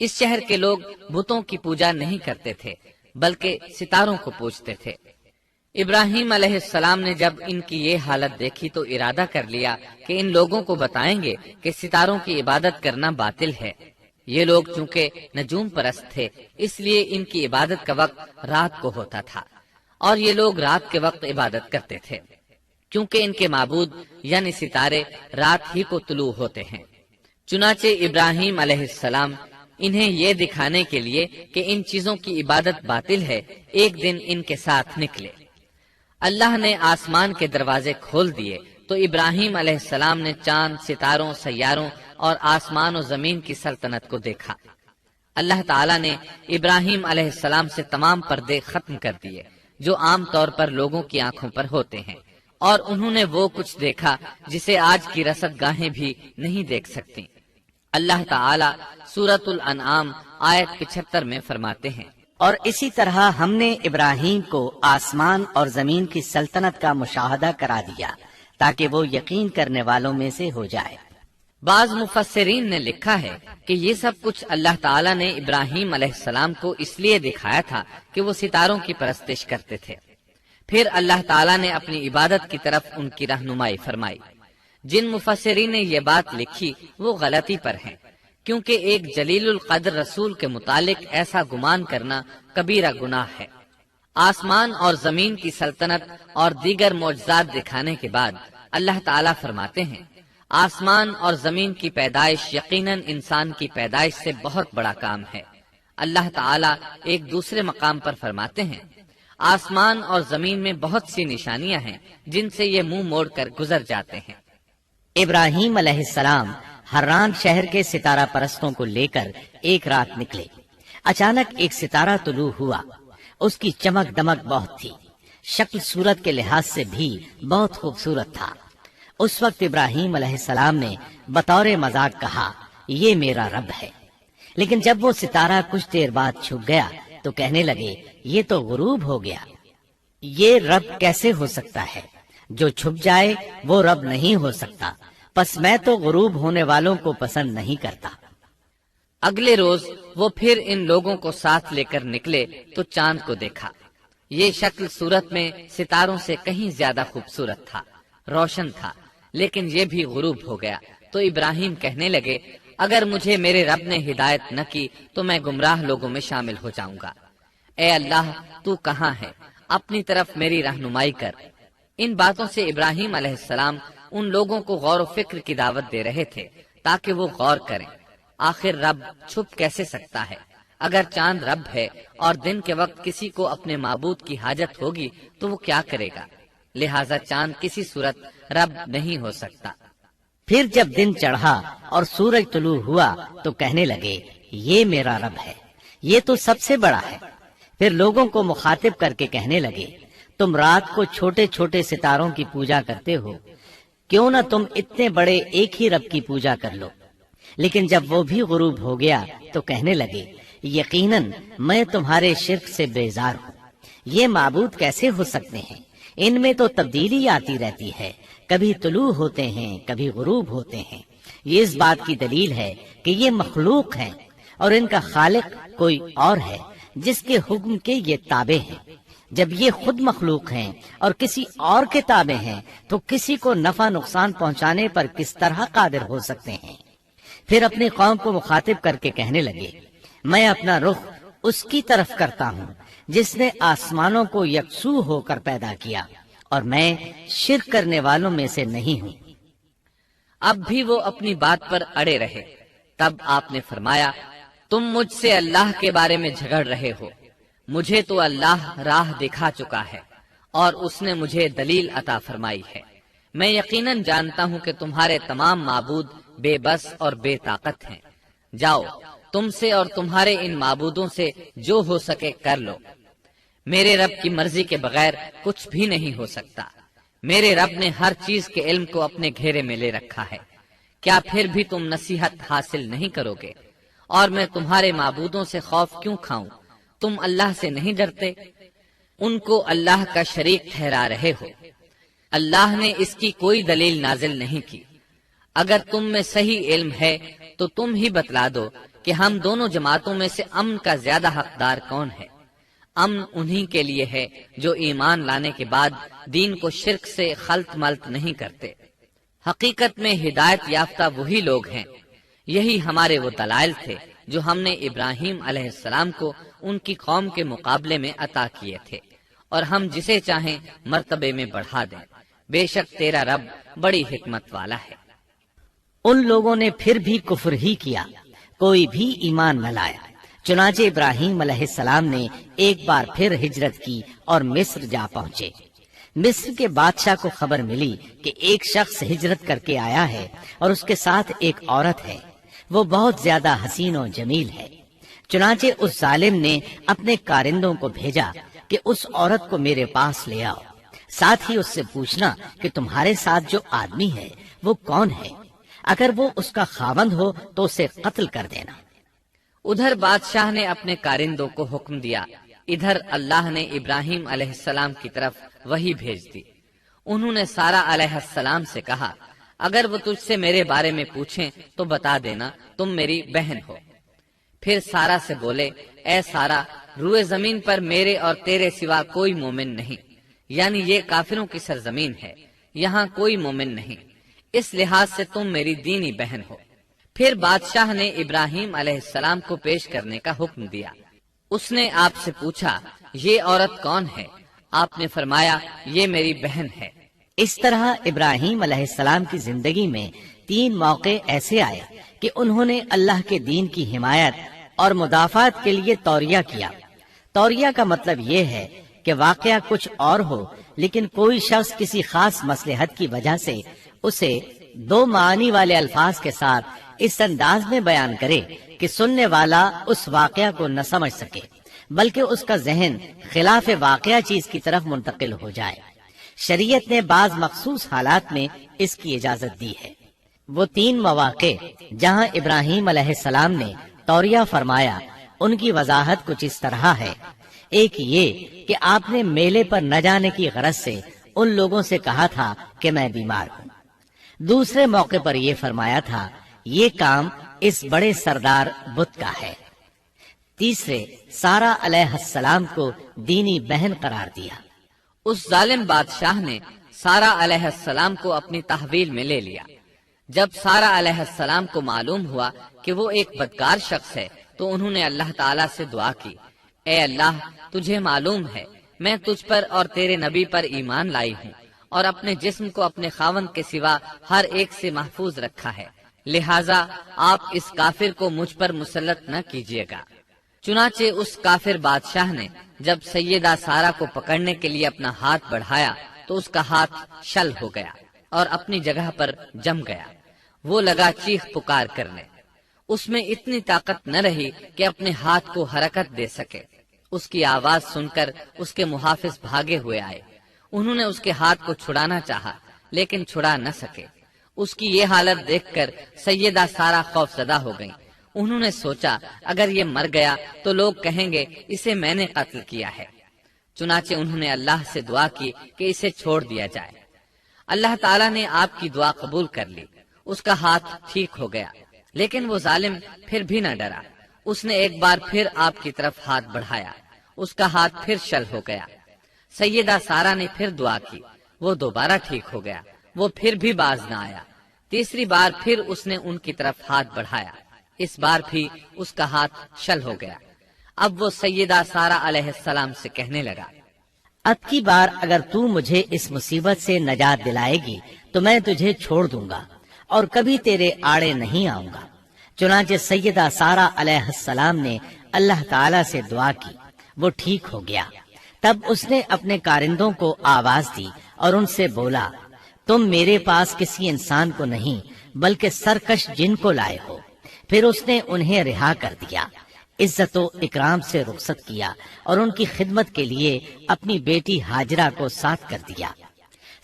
اس شہر کے لوگ بتوں کی پوجا نہیں کرتے تھے بلکہ ستاروں کو پوجتے تھے۔ ابراہیم علیہ السلام نے جب ان کی یہ حالت دیکھی تو ارادہ کر لیا کہ ان لوگوں کو بتائیں گے کہ ستاروں کی عبادت کرنا باطل ہے۔ یہ لوگ چونکہ نجوم پرست تھے اس لیے ان کی عبادت کا وقت رات کو ہوتا تھا، اور یہ لوگ رات کے وقت عبادت کرتے تھے کیونکہ ان کے معبود یعنی ستارے رات ہی کو طلوع ہوتے ہیں۔ چنانچہ ابراہیم علیہ السلام انہیں یہ دکھانے کے لیے کہ ان چیزوں کی عبادت باطل ہے ایک دن ان کے ساتھ نکلے۔ اللہ نے آسمان کے دروازے کھول دیے تو ابراہیم علیہ السلام نے چاند، ستاروں، سیاروں اور آسمان و زمین کی سلطنت کو دیکھا۔ اللہ تعالیٰ نے ابراہیم علیہ السلام سے تمام پردے ختم کر دیے جو عام طور پر لوگوں کی آنکھوں پر ہوتے ہیں، اور انہوں نے وہ کچھ دیکھا جسے آج کی رصد گاہیں بھی نہیں دیکھ سکتی۔ اللہ تعالیٰ سورۃ الانعام آیت 75 میں فرماتے ہیں، اور اسی طرح ہم نے ابراہیم کو آسمان اور زمین کی سلطنت کا مشاہدہ کرا دیا تاکہ وہ یقین کرنے والوں میں سے ہو جائے۔ بعض مفسرین نے لکھا ہے کہ یہ سب کچھ اللہ تعالیٰ نے ابراہیم علیہ السلام کو اس لیے دکھایا تھا کہ وہ ستاروں کی پرستش کرتے تھے۔ پھر اللہ تعالیٰ نے اپنی عبادت کی طرف ان کی رہنمائی فرمائی۔ جن مفسرین نے یہ بات لکھی وہ غلطی پر ہیں، کیونکہ ایک جلیل القدر رسول کے متعلق ایسا گمان کرنا کبیرہ گناہ ہے۔ آسمان اور زمین کی سلطنت اور دیگر معجزات دکھانے کے بعد اللہ تعالیٰ فرماتے ہیں، آسمان اور زمین کی پیدائش یقیناً انسان کی پیدائش سے بہت بڑا کام ہے۔ اللہ تعالیٰ ایک دوسرے مقام پر فرماتے ہیں، آسمان اور زمین میں بہت سی نشانیاں ہیں جن سے یہ منہ موڑ کر گزر جاتے ہیں۔ ابراہیم علیہ السلام حران شہر کے ستارہ پرستوں کو لے کر ایک رات نکلے۔ اچانک ایک ستارہ طلوع ہوا، اس کی چمک دمک بہت تھی، شکل صورت کے لحاظ سے بھی بہت خوبصورت تھا۔ اس وقت ابراہیم علیہ السلام نے بطور مذاق کہا، یہ میرا رب ہے۔ لیکن جب وہ ستارہ کچھ دیر بعد چھپ گیا تو کہنے لگے، یہ تو غروب ہو گیا۔ یہ رب کیسے ہو سکتا ہے؟ جو چھپ جائے وہ رب نہیں ہو سکتا، پس میں تو غروب ہونے والوں کو پسند نہیں کرتا۔ اگلے روز وہ پھر ان لوگوں کو ساتھ لے کر نکلے تو چاند کو دیکھا۔ یہ شکل صورت میں ستاروں سے کہیں زیادہ خوبصورت تھا، روشن تھا، لیکن یہ بھی غروب ہو گیا۔ تو ابراہیم کہنے لگے، اگر مجھے میرے رب نے ہدایت نہ کی تو میں گمراہ لوگوں میں شامل ہو جاؤں گا۔ اے اللہ، تو کہاں ہے؟ اپنی طرف میری رہنمائی کر۔ ان باتوں سے ابراہیم علیہ السلام ان لوگوں کو غور و فکر کی دعوت دے رہے تھے تاکہ وہ غور کریں، آخر رب چھپ کیسے سکتا ہے؟ اگر چاند رب ہے اور دن کے وقت کسی کو اپنے معبود کی حاجت ہوگی تو وہ کیا کرے گا؟ لہٰذا چاند کسی صورت رب نہیں ہو سکتا۔ پھر جب دن چڑھا اور سورج طلوع ہوا تو کہنے لگے، یہ میرا رب ہے، یہ تو سب سے بڑا ہے۔ پھر لوگوں کو مخاطب کر کے کہنے لگے، تم رات کو چھوٹے چھوٹے ستاروں کی پوجا کرتے ہو، کیوں نہ تم اتنے بڑے ایک ہی رب کی پوجا کر لو۔ لیکن جب وہ بھی غروب ہو گیا تو کہنے لگے یقیناً میں تمہارے شرک سے بیزار ہوں، یہ معبود کیسے ہو سکتے ہیں؟ ان میں تو تبدیلی آتی رہتی ہے، کبھی طلوع ہوتے ہیں کبھی غروب ہوتے ہیں۔ یہ اس بات کی دلیل ہے کہ یہ مخلوق ہیں اور ان کا خالق کوئی اور ہے جس کے حکم کے یہ تابع ہیں۔ جب یہ خود مخلوق ہیں اور کسی اور کے تابع ہیں تو کسی کو نفع نقصان پہنچانے پر کس طرح قادر ہو سکتے ہیں؟ پھر اپنی قوم کو مخاطب کر کے کہنے لگے میں اپنا رخ اس کی طرف کرتا ہوں جس نے آسمانوں کو یکسو ہو کر پیدا کیا، اور میں شرک کرنے والوں میں سے نہیں ہوں۔ اب بھی وہ اپنی بات پر اڑے رہے۔ تب آپ نے فرمایا تم مجھ سے اللہ کے بارے میں جھگڑ رہے ہو، مجھے تو اللہ راہ دکھا چکا ہے اور اس نے مجھے دلیل عطا فرمائی ہے۔ میں یقیناً جانتا ہوں کہ تمہارے تمام معبود بے بس اور بے طاقت ہیں۔ جاؤ تم سے اور تمہارے ان معبودوں سے جو ہو سکے کر لو، میرے رب کی مرضی کے بغیر کچھ بھی نہیں ہو سکتا۔ میرے رب نے ہر چیز کے علم کو اپنے گھیرے میں لے رکھا ہے، کیا پھر بھی تم نصیحت حاصل نہیں کرو گے؟ اور میں تمہارے معبودوں سے خوف کیوں کھاؤں؟ تم اللہ سے نہیں ڈرتے؟ ان کو اللہ کا شریک ٹھہرا رہے ہو۔ اللہ نے اس کی کوئی دلیل نازل نہیں کی۔ اگر تم میں صحیح علم ہے تو تم ہی بتلا دو کہ ہم دونوں جماعتوں میں سے امن کا زیادہ حقدار کون ہے؟ امن انہی کے لیے ہے جو ایمان لانے کے بعد دین کو شرک سے خلط ملط نہیں کرتے۔ حقیقت میں ہدایت یافتہ وہی لوگ ہیں۔ یہی ہمارے وہ دلائل تھے جو ہم نے ابراہیم علیہ السلام کو ان کی قوم کے مقابلے میں عطا کیے تھے، اور ہم جسے چاہیں مرتبے میں بڑھا دیں۔ بے شک تیرا رب بڑی حکمت والا ہے۔ ان لوگوں نے پھر بھی کفر ہی کیا، کوئی بھی ایمان نہ لایا۔ چنانچہ ابراہیم علیہ السلام نے ایک بار پھر ہجرت کی اور مصر جا پہنچے۔ مصر کے بادشاہ کو خبر ملی کہ ایک شخص ہجرت کر کے آیا ہے اور اس کے ساتھ ایک عورت ہے، وہ بہت زیادہ حسین و جمیل ہے۔ چنانچہ اس ظالم نے اپنے کارندوں کو بھیجا کہ اس عورت کو میرے پاس لے آؤ، ساتھ ہی اس سے پوچھنا کہ تمہارے ساتھ جو آدمی ہے وہ کون ہے، اگر وہ اس کا خاوند ہو تو اسے قتل کر دینا۔ ادھر بادشاہ نے اپنے کارندوں کو حکم دیا، ادھر اللہ نے ابراہیم علیہ السلام کی طرف وحی بھیج دی۔ انہوں نے سارا علیہ السلام سے کہا اگر وہ تجھ سے میرے بارے میں پوچھیں تو بتا دینا تم میری بہن ہو۔ پھر سارا سے بولے اے سارا، روئے زمین پر میرے اور تیرے سوا کوئی مومن نہیں، یعنی یہ کافروں کی سرزمین ہے، یہاں کوئی مومن نہیں، اس لحاظ سے تم میری دینی بہن ہو۔ پھر بادشاہ نے ابراہیم علیہ السلام کو پیش کرنے کا حکم دیا۔ اس نے آپ سے پوچھا یہ عورت کون ہے؟ آپ نے فرمایا یہ میری بہن ہے۔ اس طرح ابراہیم علیہ السلام کی زندگی میں 3 موقع ایسے آئے کہ انہوں نے اللہ کے دین کی حمایت اور مدافعت کے لیے توریہ کیا۔ توریہ کا مطلب یہ ہے کہ واقعہ کچھ اور ہو لیکن کوئی شخص کسی خاص مصلحت کی وجہ سے اسے 2 معنی والے الفاظ کے ساتھ اس انداز میں بیان کرے کہ سننے والا اس واقعہ کو نہ سمجھ سکے بلکہ اس کا ذہن خلاف واقعہ چیز کی طرف منتقل ہو جائے۔ شریعت نے بعض مخصوص حالات میں اس کی اجازت دی ہے۔ وہ 3 مواقع جہاں ابراہیم علیہ السلام نے توریہ فرمایا ان کی وضاحت کچھ اس طرح ہے۔ ایک یہ کہ آپ نے میلے پر نہ جانے کی غرض سے ان لوگوں سے کہا تھا کہ میں بیمار ہوں۔ دوسرے موقع پر یہ فرمایا تھا یہ کام اس بڑے سردار بت کا ہے۔ تیسرے سارا علیہ السلام کو دینی بہن قرار دیا۔ اس ظالم بادشاہ نے سارا علیہ السلام کو اپنی تحویل میں لے لیا۔ جب سارا علیہ السلام کو معلوم ہوا کہ وہ ایک بدکار شخص ہے تو انہوں نے اللہ تعالیٰ سے دعا کی، اے اللہ تجھے معلوم ہے میں تجھ پر اور تیرے نبی پر ایمان لائی ہوں اور اپنے جسم کو اپنے خاوند کے سوا ہر ایک سے محفوظ رکھا ہے، لہٰذا آپ اس کافر کو مجھ پر مسلط نہ کیجیے گا۔ چنانچہ اس کافر بادشاہ نے جب سیدہ سارا کو پکڑنے کے لیے اپنا ہاتھ بڑھایا تو اس کا ہاتھ شل ہو گیا اور اپنی جگہ پر جم گیا۔ وہ لگا چیخ پکار کرنے، اس میں اتنی طاقت نہ رہی کہ اپنے ہاتھ کو حرکت دے سکے۔ اس کی آواز سن کر اس کے محافظ بھاگے ہوئے آئے، انہوں نے اس کے ہاتھ کو چھڑانا چاہا لیکن چھڑا نہ سکے۔ اس کی یہ حالت دیکھ کر سیدہ سارہ خوف زدہ ہو گئیں۔ انہوں نے سوچا اگر یہ مر گیا تو لوگ کہیں گے اسے میں نے قتل کیا ہے۔ چنانچہ انہوں نے اللہ سے دعا کی کہ اسے چھوڑ دیا جائے۔ اللہ تعالیٰ نے آپ کی دعا قبول کر لی، اس کا ہاتھ ٹھیک ہو گیا، لیکن وہ ظالم پھر بھی نہ ڈرا۔ اس نے ایک بار پھر آپ کی طرف ہاتھ بڑھایا، اس کا ہاتھ پھر شل ہو گیا۔ سیدہ سارہ نے پھر دعا کی، وہ دوبارہ ٹھیک ہو گیا، وہ پھر بھی باز نہ آیا۔ تیسری بار پھر اس نے ان کی طرف ہاتھ بڑھایا، اس بار بھی اس کا ہاتھ شل ہو گیا۔ اب وہ سیدہ سارہ علیہ السلام سے کہنے لگا، اب کی بار اگر تو مجھے اس مصیبت سے نجات دلائے گی تو میں تجھے چھوڑ دوں گا اور کبھی تیرے آڑے نہیں آؤں گا۔ چنانچہ سیدہ سارہ علیہ السلام نے اللہ تعالی سے دعا کی، وہ ٹھیک ہو گیا۔ تب اس نے اپنے کارندوں کو آواز دی اور ان سے بولا، تم میرے پاس کسی انسان کو نہیں بلکہ سرکش جن کو لائے ہو۔ پھر اس نے انہیں رہا کر دیا، عزت و اکرام سے رخصت کیا اور ان کی خدمت کے لیے اپنی بیٹی ہاجرہ کو ساتھ کر دیا۔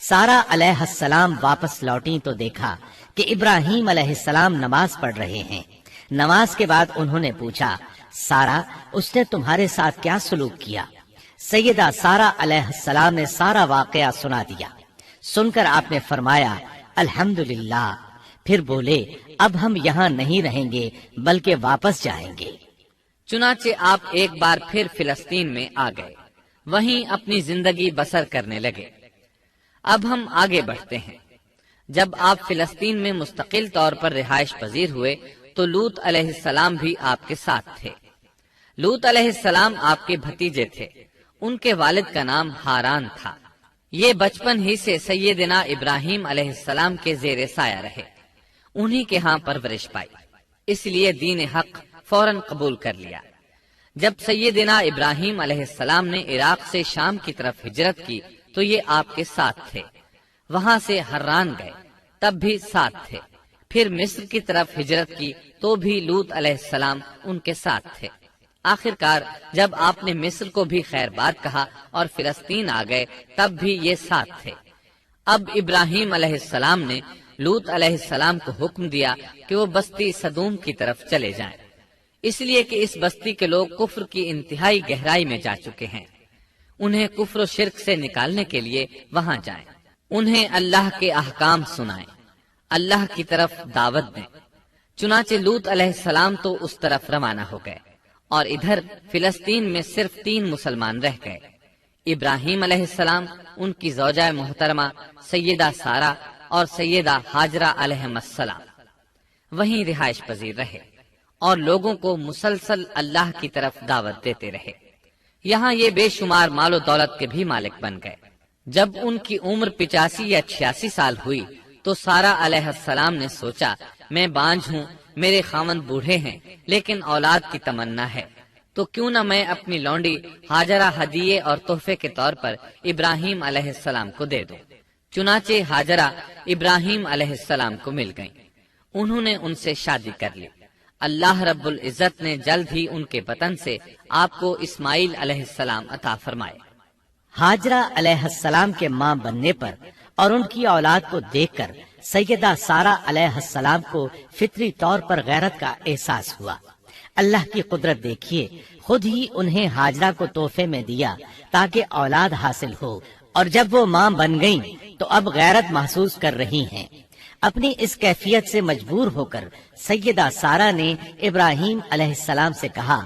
سارہ علیہ السلام واپس لوٹیں تو دیکھا کہ ابراہیم علیہ السلام نماز پڑھ رہے ہیں۔ نماز کے بعد انہوں نے پوچھا، سارہ اس نے تمہارے ساتھ کیا سلوک کیا؟ سیدہ سارہ علیہ السلام نے سارا واقعہ سنا دیا۔ سن کر آپ نے فرمایا، الحمدللہ۔ پھر بولے، اب ہم یہاں نہیں رہیں گے بلکہ واپس جائیں گے۔ چنانچہ آپ ایک بار پھر فلسطین میں آ گئے، وہیں اپنی زندگی بسر کرنے لگے۔ اب ہم آگے بڑھتے ہیں۔ جب آپ فلسطین میں مستقل طور پر رہائش پذیر ہوئے تو لوط علیہ السلام بھی آپ کے ساتھ تھے۔ لوط علیہ السلام آپ کے بھتیجے تھے، ان کے والد کا نام ہاران تھا۔ یہ بچپن ہی سے سیدنا ابراہیم علیہ السلام کے زیر سایہ رہے، انہی کے ہاں پرورش پائی، اس لیے دین حق فوراً قبول کر لیا۔ جب سیدنا ابراہیم علیہ السلام نے عراق سے شام کی طرف ہجرت کی تو یہ آپ کے ساتھ تھے۔ وہاں سے حران گئے، تب بھی ساتھ تھے۔ پھر مصر کی طرف ہجرت کی تو بھی لوط علیہ السلام ان کے ساتھ تھے۔ آخرکار جب آپ نے مصر کو بھی خیر بات کہا اور فلسطین آ گئے تب بھی یہ ساتھ تھے۔ اب ابراہیم علیہ السلام نے لوط علیہ السلام کو حکم دیا کہ وہ بستی سدوم کی طرف چلے جائیں، اس لیے کہ اس بستی کے لوگ کفر کی انتہائی گہرائی میں جا چکے ہیں۔ انہیں کفر و شرک سے نکالنے کے لیے وہاں جائیں، انہیں اللہ کے احکام سنائیں، اللہ کی طرف دعوت دیں۔ چنانچہ لوط علیہ السلام تو اس طرف روانہ ہو گئے اور ادھر فلسطین میں صرف 3 مسلمان رہ گئے، ابراہیم علیہ السلام، ان کی زوجہ محترمہ سیدہ سارہ اور سیدہ ہاجرہ علیہم السلام۔ وہیں رہائش پذیر رہے اور لوگوں کو مسلسل اللہ کی طرف دعوت دیتے رہے۔ یہاں یہ بے شمار مال و دولت کے بھی مالک بن گئے۔ جب ان کی عمر 85 یا 86 سال ہوئی تو سارہ علیہ السلام نے سوچا، میں بانجھ ہوں، میرے خاوند بوڑھے ہیں لیکن اولاد کی تمنا ہے، تو کیوں نہ میں اپنی لونڈی ہاجرہ ہدیے اور تحفے کے طور پر ابراہیم علیہ السلام کو دے دوں۔ چنانچہ ہاجرہ ابراہیم علیہ السلام کو مل گئیں، انہوں نے ان سے شادی کر لی۔ اللہ رب العزت نے جلد ہی ان کے بطن سے آپ کو اسماعیل علیہ السلام عطا فرمائے۔ ہاجرہ علیہ السلام کے ماں بننے پر اور ان کی اولاد کو دیکھ کر سیدہ سارہ علیہ السلام کو فطری طور پر غیرت کا احساس ہوا۔ اللہ کی قدرت دیکھیے، خود ہی انہیں ہاجرہ کو تحفے میں دیا تاکہ اولاد حاصل ہو، اور جب وہ ماں بن گئیں تو اب غیرت محسوس کر رہی ہیں۔ اپنی اس کیفیت سے مجبور ہو کر سیدہ سارہ نے ابراہیم علیہ السلام سے کہا،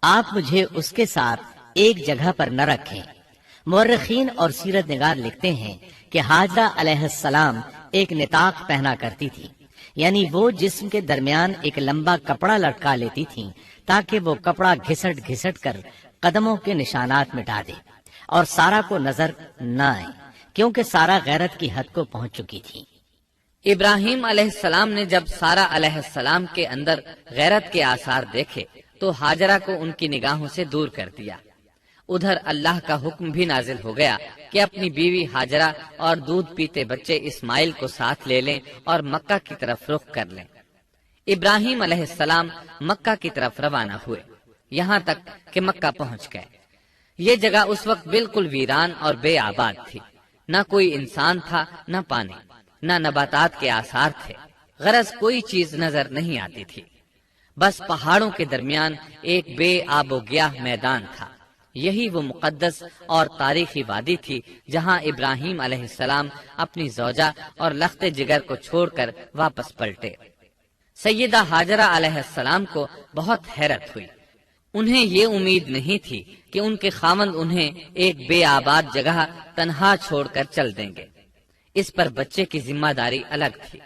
آپ مجھے اس کے ساتھ ایک جگہ پر نہ رکھیں۔ مورخین اور سیرت نگار لکھتے ہیں کہ ہاجرہ علیہ السلام ایک نطاق پہنا کرتی تھی، یعنی وہ جسم کے درمیان ایک لمبا کپڑا لٹکا لیتی تھیں تاکہ وہ کپڑا گھسٹ گھسٹ کر قدموں کے نشانات مٹا دے اور سارہ کو نظر نہ آئے، کیونکہ سارہ غیرت کی حد کو پہنچ چکی تھی۔ ابراہیم علیہ السلام نے جب سارہ علیہ السلام کے اندر غیرت کے آثار دیکھے تو ہاجرہ کو ان کی نگاہوں سے دور کر دیا۔ ادھر اللہ کا حکم بھی نازل ہو گیا کہ اپنی بیوی ہاجرہ اور دودھ پیتے بچے اسماعیل کو ساتھ لے لیں اور مکہ کی طرف رخ کر لیں۔ ابراہیم علیہ السلام مکہ کی طرف روانہ ہوئے، یہاں تک کہ مکہ پہنچ گئے۔ یہ جگہ اس وقت بالکل ویران اور بے آباد تھی، نہ کوئی انسان تھا نہ پانی۔ نہ نباتات کے آثار تھے، غرض کوئی چیز نظر نہیں آتی تھی، بس پہاڑوں کے درمیان ایک بے آب و گیاہ میدان تھا۔ یہی وہ مقدس اور تاریخی وادی تھی جہاں ابراہیم علیہ السلام اپنی زوجہ اور لخت جگر کو چھوڑ کر واپس پلٹے۔ سیدہ ہاجرہ علیہ السلام کو بہت حیرت ہوئی، انہیں یہ امید نہیں تھی کہ ان کے خاوند انہیں ایک بے آباد جگہ تنہا چھوڑ کر چل دیں گے، اس پر بچے کی ذمہ داری الگ تھی۔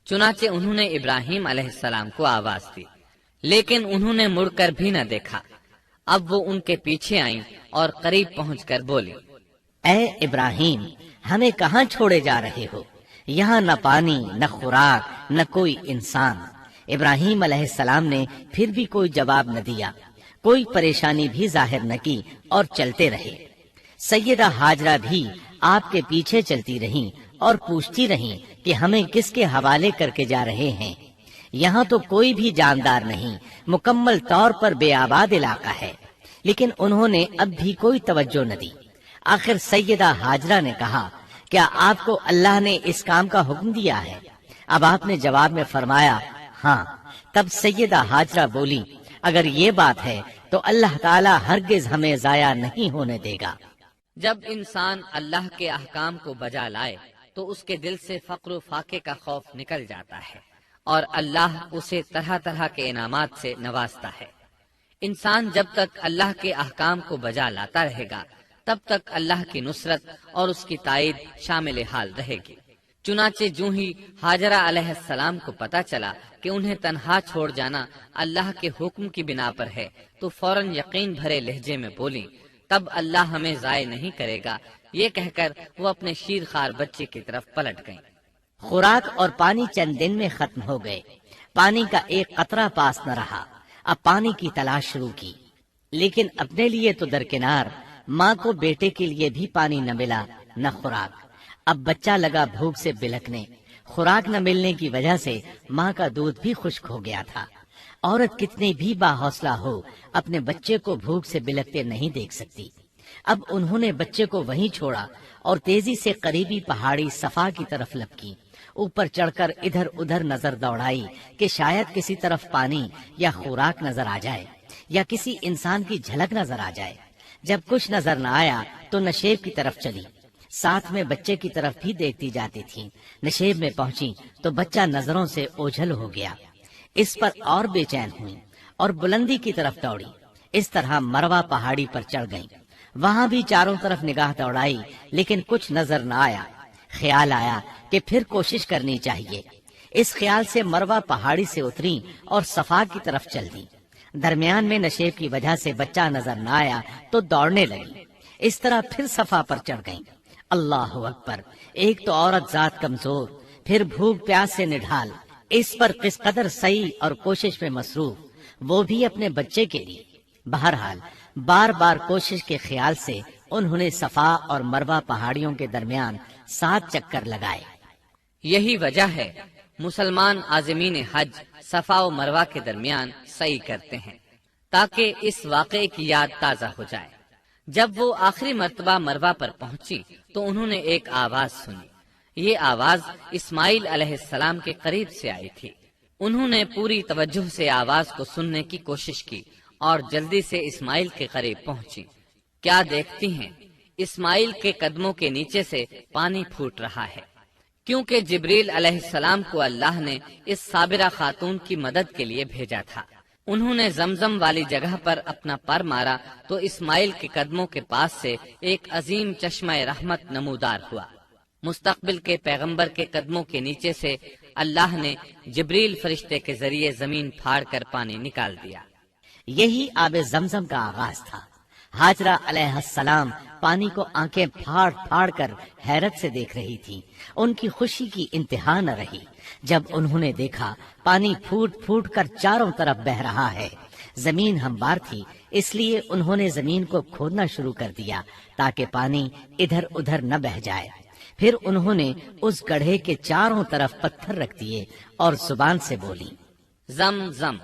چنانچہ انہوں نے ابراہیم علیہ السلام کو آواز دی، لیکن انہوں نے مڑ کر بھی نہ دیکھا۔ اب وہ ان کے پیچھے آئیں اور قریب پہنچ کر بولی، اے ابراہیم، ہمیں کہاں چھوڑے جا رہے ہو؟ یہاں نہ پانی، نہ خوراک، نہ کوئی انسان۔ ابراہیم علیہ السلام نے پھر بھی کوئی جواب نہ دیا، کوئی پریشانی بھی ظاہر نہ کی اور چلتے رہے۔ سیدہ ہاجرہ بھی آپ کے پیچھے چلتی رہیں اور پوچھتی رہیں کہ ہمیں کس کے حوالے کر کے جا رہے ہیں؟ یہاں تو کوئی بھی جاندار نہیں، مکمل طور پر بے آباد علاقہ ہے۔ لیکن انہوں نے اب بھی کوئی توجہ نہ دی۔ آخر سیدہ ہاجرہ نے کہا، کیا آپ کو اللہ نے اس کام کا حکم دیا ہے؟ اب آپ نے جواب میں فرمایا، ہاں۔ تب سیدہ ہاجرہ بولی، اگر یہ بات ہے تو اللہ تعالی ہرگز ہمیں ضائع نہیں ہونے دے گا۔ جب انسان اللہ کے احکام کو بجا لائے تو اس کے دل سے فقر و فاقے کا خوف نکل جاتا ہے اور اللہ اسے طرح طرح کے انعامات سے نوازتا ہے۔ انسان جب تک اللہ کے احکام کو بجا لاتا رہے گا تب تک اللہ کی نصرت اور اس کی تائید شامل حال رہے گی۔ چنانچہ جو ہی ہاجرہ علیہ السلام کو پتا چلا کہ انہیں تنہا چھوڑ جانا اللہ کے حکم کی بنا پر ہے تو فوراً یقین بھرے لہجے میں بولی، تب اللہ ہمیں ضائع نہیں کرے گا، یہ کہہ کر وہ اپنے شیر خوار بچے کی طرف پلٹ گئیں۔ خوراک اور پانی چند دن میں ختم ہو گئے، پانی کا ایک قطرہ پاس نہ رہا۔ اب پانی کی تلاش شروع کی، لیکن اپنے لیے تو درکنار، ماں کو بیٹے کے لیے بھی پانی نہ ملا نہ خوراک۔ اب بچہ لگا بھوک سے بلکنے، خوراک نہ ملنے کی وجہ سے ماں کا دودھ بھی خشک ہو گیا تھا۔ عورت کتنی بھی باحوصلہ ہو اپنے بچے کو بھوک سے بلکتے نہیں دیکھ سکتی۔ اب انہوں نے بچے کو وہیں چھوڑا اور تیزی سے قریبی پہاڑی صفا کی طرف لپکی۔ اوپر چڑھ کر ادھر ادھر نظر دوڑائی کہ شاید کسی طرف پانی یا خوراک نظر آ جائے یا کسی انسان کی جھلک نظر آ جائے۔ جب کچھ نظر نہ آیا تو نشیب کی طرف چلی، ساتھ میں بچے کی طرف بھی دیکھتی جاتی تھی۔ نشیب میں پہنچی تو بچہ نظروں سے اوجھل ہو گیا۔ اس پر اور بے چین ہوئی اور بلندی کی طرف دوڑی۔ اس طرح مروہ پہاڑی پر چڑھ گئی۔ وہاں بھی چاروں طرف نگاہ دوڑائی لیکن کچھ نظر نہ آیا۔ خیال آیا کہ پھر کوشش کرنی چاہیے۔ اس خیال سے مروہ پہاڑی سے اتری اور صفا کی طرف چل دی۔ درمیان میں نشیب کی وجہ سے بچہ نظر نہ آیا تو دوڑنے لگی۔ اس طرح پھر صفا پر چڑھ گئیں۔ اللہ اکبر! ایک تو عورت ذات کمزور، پھر بھوک پیاس سے نڈھال، اس پر کس قدر سعی اور کوشش میں مصروف، وہ بھی اپنے بچے کے لیے۔ بہرحال بار بار کوشش کے خیال سے انہوں نے صفا اور مروہ پہاڑیوں کے درمیان 7 چکر لگائے۔ یہی وجہ ہے مسلمان عازمین حج صفا و مروہ کے درمیان سعی کرتے ہیں تاکہ اس واقعے کی یاد تازہ ہو جائے۔ جب وہ آخری مرتبہ مروہ پر پہنچی تو انہوں نے ایک آواز سنی۔ یہ آواز اسماعیل علیہ السلام کے قریب سے آئی تھی۔ انہوں نے پوری توجہ سے آواز کو سننے کی کوشش کی اور جلدی سے اسماعیل کے قریب پہنچی۔ کیا دیکھتی ہیں؟ اسماعیل کے قدموں کے نیچے سے پانی پھوٹ رہا ہے، کیونکہ جبریل علیہ السلام کو اللہ نے اس صابرہ خاتون کی مدد کے لیے بھیجا تھا۔ انہوں نے زمزم والی جگہ پر اپنا پر مارا تو اسماعیل کے قدموں کے پاس سے ایک عظیم چشمہ رحمت نمودار ہوا۔ مستقبل کے پیغمبر کے قدموں کے نیچے سے اللہ نے جبریل فرشتے کے ذریعے زمین پھاڑ کر پانی نکال دیا۔ یہی آب زمزم کا آغاز تھا۔ ہاجرہ علیہ السلام پانی کو آنکھیں پھاڑ پھاڑ کر حیرت سے دیکھ رہی تھی۔ ان کی خوشی کی انتہا نہ رہی جب انہوں نے دیکھا پانی پھوٹ پھوٹ کر چاروں طرف بہ رہا ہے۔ زمین ہموار تھی، اس لیے انہوں نے زمین کو کھودنا شروع کر دیا تاکہ پانی ادھر ادھر نہ بہ جائے۔ پھر انہوں نے اس گڑھے کے چاروں طرف پتھر رکھ دیے اور زبان سے بولی، زم زم،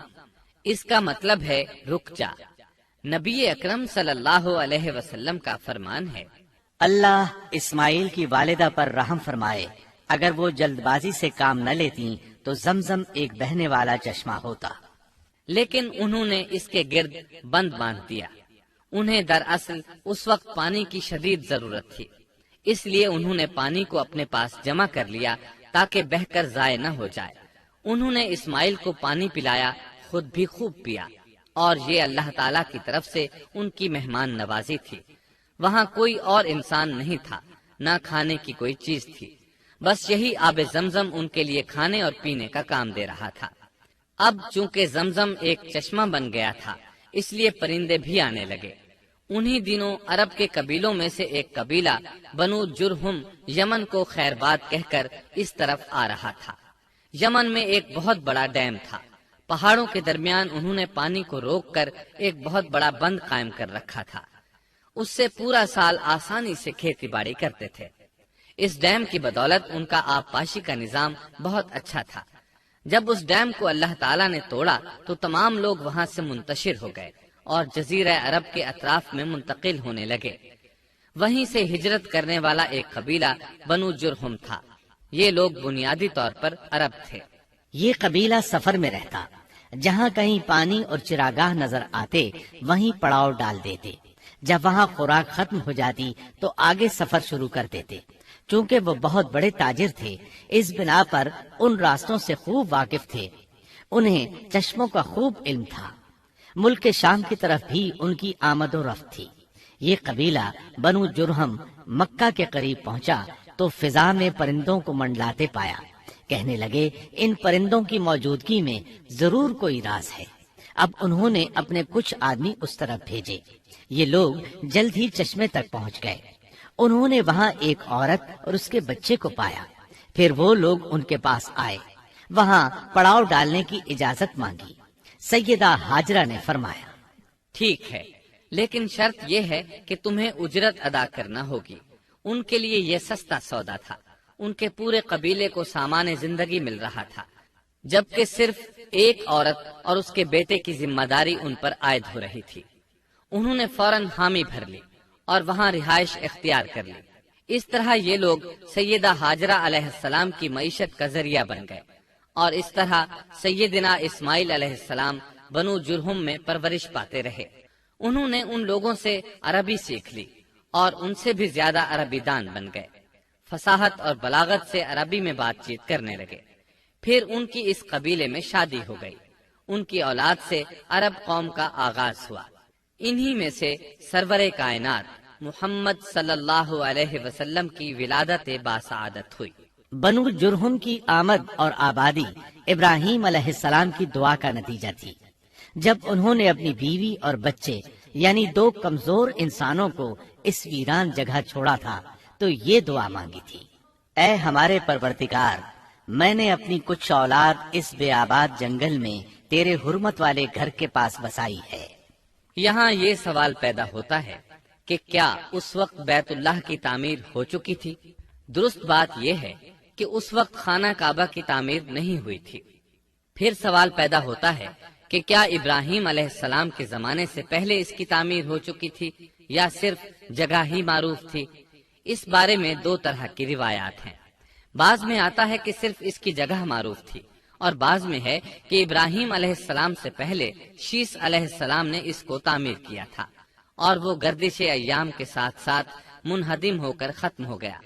اس کا مطلب ہے رک جا۔ نبی اکرم صلی اللہ علیہ وسلم کا فرمان ہے، اللہ اسماعیل کی والدہ پر رحم فرمائے، اگر وہ جلد بازی سے کام نہ لیتی تو زمزم ایک بہنے والا چشمہ ہوتا، لیکن انہوں نے اس کے گرد بند باندھ دیا۔ انہیں دراصل اس وقت پانی کی شدید ضرورت تھی، اس لیے انہوں نے پانی کو اپنے پاس جمع کر لیا تاکہ بہہ کر ضائع نہ ہو جائے۔ انہوں نے اسماعیل کو پانی پلایا، خود بھی خوب پیا، اور یہ اللہ تعالیٰ کی طرف سے ان کی مہمان نوازی تھی۔ وہاں کوئی اور انسان نہیں تھا، نہ کھانے کی کوئی چیز تھی، بس یہی آب زمزم ان کے لیے کھانے اور پینے کا کام دے رہا تھا۔ اب چونکہ زمزم ایک چشمہ بن گیا تھا، اس لیے پرندے بھی آنے لگے۔ انہی دنوں عرب کے قبیلوں میں سے ایک قبیلہ بنو جرہم یمن کو خیر باد کہہ کر اس طرف آ رہا تھا۔ یمن میں ایک بہت بڑا ڈیم تھا، پہاڑوں کے درمیان انہوں نے پانی کو روک کر ایک بہت بڑا بند قائم کر رکھا تھا، اس سے پورا سال آسانی سے کھیتی باڑی کرتے تھے۔ اس ڈیم کی بدولت ان کا آب پاشی کا نظام بہت اچھا تھا۔ جب اس ڈیم کو اللہ تعالیٰ نے توڑا تو تمام لوگ وہاں سے منتشر ہو گئے اور جزیرہ عرب کے اطراف میں منتقل ہونے لگے۔ وہیں سے ہجرت کرنے والا ایک قبیلہ بنو جرہم تھا۔ یہ لوگ بنیادی طور پر عرب تھے۔ یہ قبیلہ سفر میں رہتا، جہاں کہیں پانی اور چراگاہ نظر آتے وہیں پڑاؤ ڈال دیتے۔ جب وہاں خوراک ختم ہو جاتی تو آگے سفر شروع کر دیتے۔ چونکہ وہ بہت بڑے تاجر تھے، اس بنا پر ان راستوں سے خوب واقف تھے۔ انہیں چشموں کا خوب علم تھا۔ ملک شام کی طرف بھی ان کی آمد و رفت تھی۔ یہ قبیلہ بنو جرہم مکہ کے قریب پہنچا تو فضا میں پرندوں کو منڈلاتے پایا۔ کہنے لگے ان پرندوں کی موجودگی میں ضرور کوئی راز ہے۔ اب انہوں نے اپنے کچھ آدمی اس طرف بھیجے۔ یہ لوگ جلد ہی چشمے تک پہنچ گئے۔ انہوں نے وہاں ایک عورت اور اس کے بچے کو پایا۔ پھر وہ لوگ ان کے پاس آئے، وہاں پڑاؤ ڈالنے کی اجازت مانگی۔ سیدہ ہاجرہ نے فرمایا، ٹھیک ہے، لیکن شرط یہ ہے کہ تمہیں اجرت ادا کرنا ہوگی۔ ان کے لیے یہ سستا سودا تھا۔ ان کے پورے قبیلے کو سامان زندگی مل رہا تھا، جبکہ صرف ایک عورت اور اس کے بیٹے کی ذمہ داری ان پر عائد ہو رہی تھی۔ انہوں نے فوراً حامی بھر لی اور وہاں رہائش اختیار کر لی۔ اس طرح یہ لوگ سیدہ ہاجرہ علیہ السلام کی معیشت کا ذریعہ بن گئے، اور اس طرح سیدنا اسماعیل علیہ السلام بنو جرہم میں پرورش پاتے رہے۔ انہوں نے ان لوگوں سے عربی سیکھ لی اور ان سے بھی زیادہ عربی دان بن گئے۔ فصاحت اور بلاغت سے عربی میں بات چیت کرنے لگے۔ پھر ان کی اس قبیلے میں شادی ہو گئی۔ ان کی اولاد سے عرب قوم کا آغاز ہوا۔ انہی میں سے سرور کائنات محمد صلی اللہ علیہ وسلم کی ولادت باسعادت ہوئی۔ بنو جرہم کی آمد اور آبادی ابراہیم علیہ السلام کی دعا کا نتیجہ تھی۔ جب انہوں نے اپنی بیوی اور بچے یعنی دو کمزور انسانوں کو اس ویران جگہ چھوڑا تھا تو یہ دعا مانگی تھی، اے ہمارے پروردگار، میں نے اپنی کچھ اولاد اس بے آباد جنگل میں تیرے حرمت والے گھر کے پاس بسائی ہے۔ یہاں یہ سوال پیدا ہوتا ہے کہ کیا اس وقت بیت اللہ کی تعمیر ہو چکی تھی؟ درست بات یہ ہے کہ اس وقت خانہ کعبہ کی تعمیر نہیں ہوئی تھی۔ پھر سوال پیدا ہوتا ہے کہ کیا ابراہیم علیہ السلام کے زمانے سے پہلے اس کی تعمیر ہو چکی تھی یا صرف جگہ ہی معروف تھی؟ اس بارے میں دو طرح کی روایات ہیں۔ بعض میں آتا ہے کہ صرف اس کی جگہ معروف تھی، اور بعض میں ہے کہ ابراہیم علیہ السلام سے پہلے شیس علیہ السلام نے اس کو تعمیر کیا تھا، اور وہ گردش ایام کے ساتھ ساتھ منہدم ہو کر ختم ہو گیا۔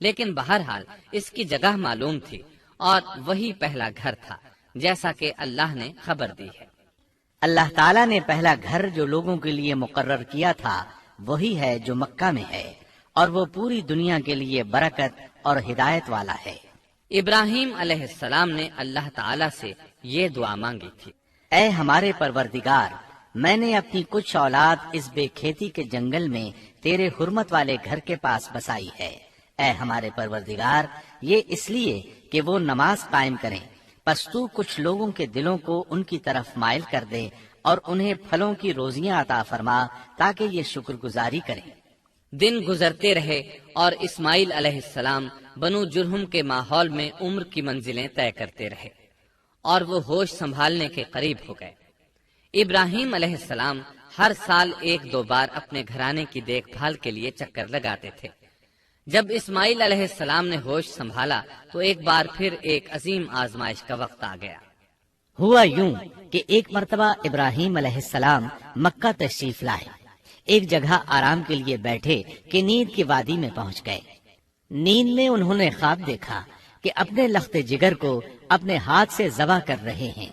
لیکن بہرحال اس کی جگہ معلوم تھی اور وہی پہلا گھر تھا، جیسا کہ اللہ نے خبر دی ہے۔ اللہ تعالیٰ نے پہلا گھر جو لوگوں کے لیے مقرر کیا تھا وہی ہے جو مکہ میں ہے، اور وہ پوری دنیا کے لیے برکت اور ہدایت والا ہے۔ ابراہیم علیہ السلام نے اللہ تعالیٰ سے یہ دعا مانگی تھی، اے ہمارے پروردگار، میں نے اپنی کچھ اولاد اس بے کھیتی کے جنگل میں تیرے حرمت والے گھر کے پاس بسائی ہے۔ اے ہمارے پروردگار، یہ اس لیے کہ وہ نماز قائم کریں، پس تو کچھ لوگوں کے دلوں کو ان کی طرف مائل کر دے اور انہیں پھلوں کی روزیاں عطا فرما تاکہ یہ شکر گزاری کریں۔ دن گزرتے رہے اور اسماعیل علیہ السلام بنو جرہم کے ماحول میں عمر کی منزلیں طے کرتے رہے اور وہ ہوش سنبھالنے کے قریب ہو گئے۔ ابراہیم علیہ السلام ہر سال ایک دو بار اپنے گھرانے کی دیکھ بھال کے لیے چکر لگاتے تھے۔ جب اسماعیل علیہ السلام نے ہوش سنبھالا تو ایک بار پھر ایک عظیم آزمائش کا وقت آ گیا۔ ہوا یوں کہ ایک مرتبہ ابراہیم علیہ السلام مکہ تشریف لائے، ایک جگہ آرام کے لیے بیٹھے کہ نیند کی وادی میں پہنچ گئے۔ نیند میں انہوں نے خواب دیکھا کہ اپنے لخت جگر کو اپنے ہاتھ سے ذبح کر رہے ہیں،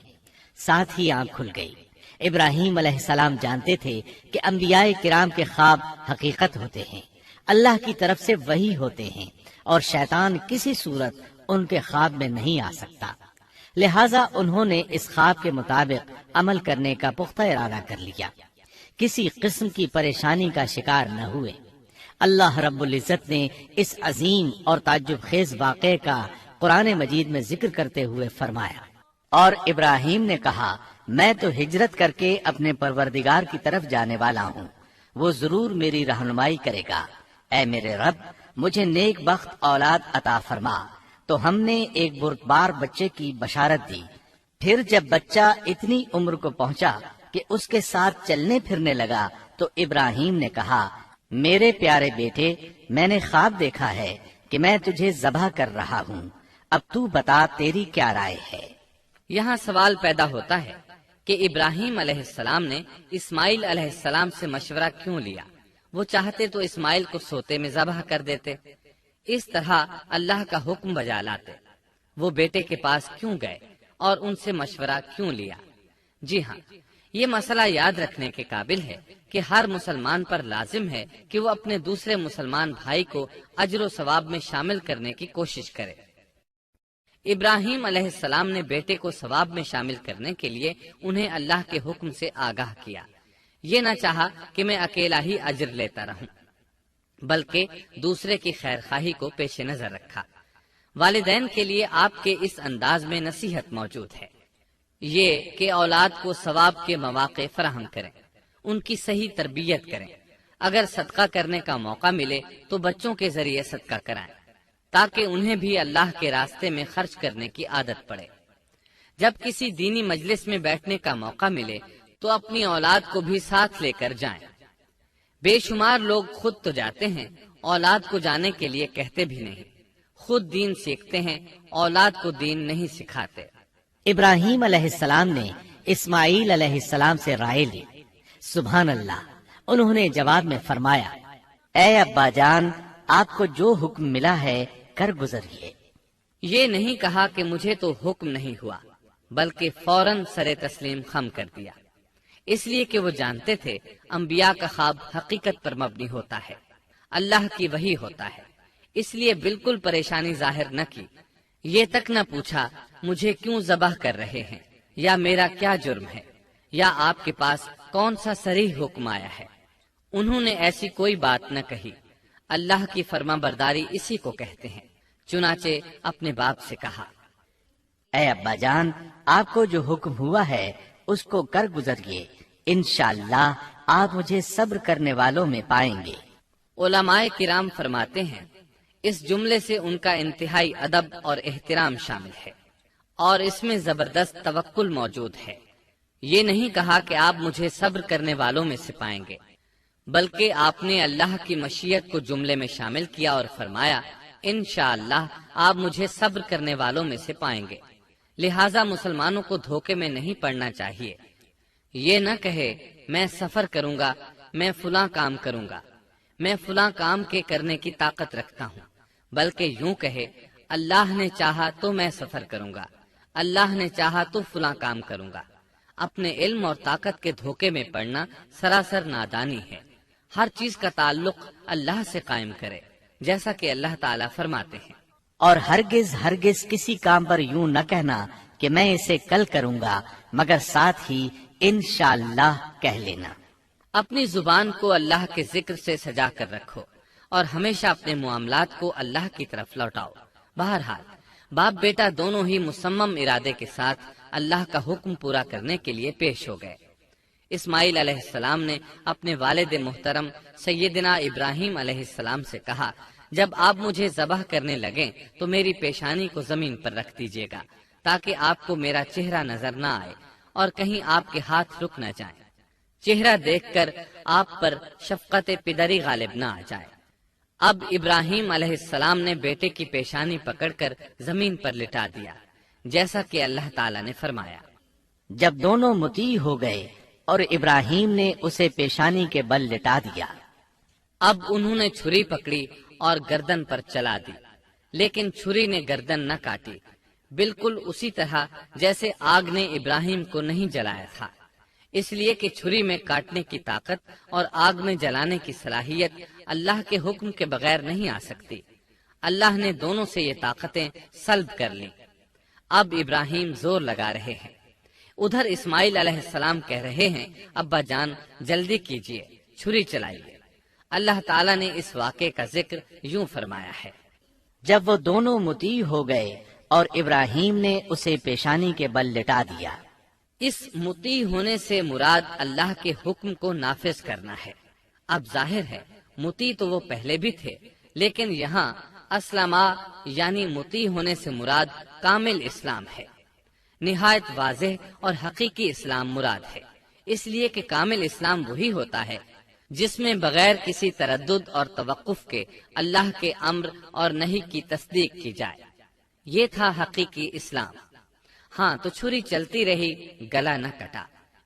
ساتھ ہی آنکھ کھل گئی۔ ابراہیم علیہ السلام جانتے تھے کہ انبیاء کرام کے خواب حقیقت ہوتے ہیں، اللہ کی طرف سے وحی ہوتے ہیں، اور شیطان کسی صورت ان کے خواب میں نہیں آ سکتا، لہذا انہوں نے اس خواب کے مطابق عمل کرنے کا پختہ ارادہ کر لیا، کسی قسم کی پریشانی کا شکار نہ ہوئے۔ اللہ رب العزت نے اس عظیم اور تعجب خیز واقعے کا قرآن مجید میں ذکر کرتے ہوئے فرمایا، اور ابراہیم نے کہا میں تو ہجرت کر کے اپنے پروردگار کی طرف جانے والا ہوں، وہ ضرور میری رہنمائی کرے گا۔ اے میرے رب، مجھے نیک بخت اولاد عطا فرما۔ تو ہم نے ایک بردبار بچے کی بشارت دی۔ پھر جب بچہ اتنی عمر کو پہنچا کہ اس کے ساتھ چلنے پھرنے لگا تو ابراہیم نے کہا میرے پیارے بیٹے، میں نے خواب دیکھا ہے کہ میں تجھے ذبح کر رہا ہوں، اب تو بتا تیری کیا رائے ہے؟ یہاں سوال پیدا ہوتا ہے کہ ابراہیم علیہ السلام نے اسماعیل علیہ السلام سے مشورہ کیوں لیا؟ وہ چاہتے تو اسماعیل کو سوتے میں ذبح کر دیتے، اس طرح اللہ کا حکم بجا لاتے۔ وہ بیٹے کے پاس کیوں گئے اور ان سے مشورہ کیوں لیا؟ جی ہاں، یہ مسئلہ یاد رکھنے کے قابل ہے کہ ہر مسلمان پر لازم ہے کہ وہ اپنے دوسرے مسلمان بھائی کو اجر و ثواب میں شامل کرنے کی کوشش کرے۔ ابراہیم علیہ السلام نے بیٹے کو ثواب میں شامل کرنے کے لیے انہیں اللہ کے حکم سے آگاہ کیا۔ یہ نہ چاہا کہ میں اکیلا ہی اجر لیتا رہوں، بلکہ دوسرے کی خیر خواہی کو پیش نظر رکھا۔ والدین کے لیے آپ کے اس انداز میں نصیحت موجود ہے، یہ کہ اولاد کو ثواب کے مواقع فراہم کریں، ان کی صحیح تربیت کریں۔ اگر صدقہ کرنے کا موقع ملے تو بچوں کے ذریعے صدقہ کرائیں، تاکہ انہیں بھی اللہ کے راستے میں خرچ کرنے کی عادت پڑے۔ جب کسی دینی مجلس میں بیٹھنے کا موقع ملے تو اپنی اولاد کو بھی ساتھ لے کر جائیں۔ بے شمار لوگ خود تو جاتے ہیں، اولاد کو جانے کے لیے کہتے بھی نہیں، خود دین سیکھتے ہیں، اولاد کو دین نہیں سکھاتے۔ ابراہیم علیہ السلام نے اسماعیل علیہ السلام سے رائے لی۔ سبحان اللہ، انہوں نے جواب میں فرمایا اے ابا جان، آپ کو جو حکم ملا ہے کر گزریے۔ یہ نہیں کہا کہ مجھے تو حکم نہیں ہوا، بلکہ فوراً سر تسلیم خم کر دیا، اس لیے کہ وہ جانتے تھے انبیاء کا خواب حقیقت پر مبنی ہوتا ہے، اللہ کی وحی ہوتا ہے، اس لیے بالکل پریشانی ظاہر نہ کی۔ یہ تک نہ پوچھا مجھے کیوں ذبح کر رہے ہیں، یا میرا کیا جرم ہے، یا آپ کے پاس کون سا صریح حکم آیا ہے۔ انہوں نے ایسی کوئی بات نہ کہی۔ اللہ کی فرما برداری اسی کو کہتے ہیں۔ چنانچہ اپنے باپ سے کہا اے ابا جان، آپ کو جو حکم ہوا ہے اس کو کر گزریے، انشاءاللہ آپ مجھے صبر کرنے والوں میں پائیں گے۔ علماء کرام فرماتے ہیں اس جملے سے ان کا انتہائی ادب اور احترام شامل ہے، اور اس میں زبردست توکل موجود ہے۔ یہ نہیں کہا کہ آپ مجھے صبر کرنے والوں میں سے پائیں گے، بلکہ آپ نے اللہ کی مشیت کو جملے میں شامل کیا اور فرمایا انشاءاللہ آپ مجھے صبر کرنے والوں میں سے پائیں گے۔ لہٰذا مسلمانوں کو دھوکے میں نہیں پڑنا چاہیے۔ یہ نہ کہے میں سفر کروں گا، میں فلاں کام کروں گا، میں فلاں کام کے کرنے کی طاقت رکھتا ہوں، بلکہ یوں کہے اللہ نے چاہا تو میں سفر کروں گا، اللہ نے چاہا تو فلاں کام کروں گا۔ اپنے علم اور طاقت کے دھوکے میں پڑنا سراسر نادانی ہے۔ ہر چیز کا تعلق اللہ سے قائم کرے، جیسا کہ اللہ تعالیٰ فرماتے ہیں اور ہرگز ہرگز کسی کام پر یوں نہ کہنا کہ میں اسے کل کروں گا، مگر ساتھ ہی انشاءاللہ کہہ لینا۔ اپنی زبان کو اللہ کے ذکر سے سجا کر رکھو اور ہمیشہ اپنے معاملات کو اللہ کی طرف لوٹاؤ۔ بہرحال باپ بیٹا دونوں ہی مصمم ارادے کے ساتھ اللہ کا حکم پورا کرنے کے لیے پیش ہو گئے۔ اسماعیل علیہ السلام نے اپنے والد محترم سیدنا ابراہیم علیہ السلام سے کہا جب آپ مجھے ذبح کرنے لگیں تو میری پیشانی کو زمین پر رکھ دیجیے گا تاکہ آپ کو میرا چہرہ نظر نہ آئے اور کہیں آپ کے ہاتھ رک نہ جائیں۔ چہرہ دیکھ کر آپ پر شفقت پدری غالب نہ آ جائے۔ اب ابراہیم علیہ السلام نے بیٹے کی پیشانی پکڑ کر زمین پر لٹا دیا، جیسا کہ اللہ تعالیٰ نے فرمایا۔ جب دونوں مطیع ہو گئے اور ابراہیم نے اسے پیشانی کے بل لٹا دیا، اب انہوں نے چھری پکڑی اور گردن پر چلا دی، لیکن چھری نے گردن نہ کاٹی، بالکل اسی طرح جیسے آگ نے ابراہیم کو نہیں جلایا تھا، اس لیے کہ چھری میں کاٹنے کی طاقت اور آگ میں جلانے کی صلاحیت اللہ کے حکم کے بغیر نہیں آ سکتی۔ اللہ نے دونوں سے یہ طاقتیں سلب کر لیں۔ اب ابراہیم زور لگا رہے ہیں، ادھر اسماعیل علیہ السلام کہہ رہے ہیں، ابا جان جلدی کیجئے، چھری چلائیے۔ اللہ تعالیٰ نے اس واقعے کا ذکر یوں فرمایا ہے، جب وہ دونوں مطیع ہو گئے اور ابراہیم نے اسے پیشانی کے بل لٹا دیا۔ اس مطیع ہونے سے مراد اللہ کے حکم کو نافذ کرنا ہے۔ اب ظاہر ہے مطیع تو وہ پہلے بھی تھے، لیکن یہاں اسلما یعنی مطیع ہونے سے مراد کامل اسلام ہے، نہایت واضح اور حقیقی اسلام مراد ہے، اس لیے کہ کامل اسلام وہی ہوتا ہے جس میں بغیر کسی تردد اور توقف کے اللہ کے امر اور نہی کی تصدیق کی جائے۔ یہ تھا حقیقی اسلام۔ ہاں تو چھری چلتی رہی، گلا نہ کٹا،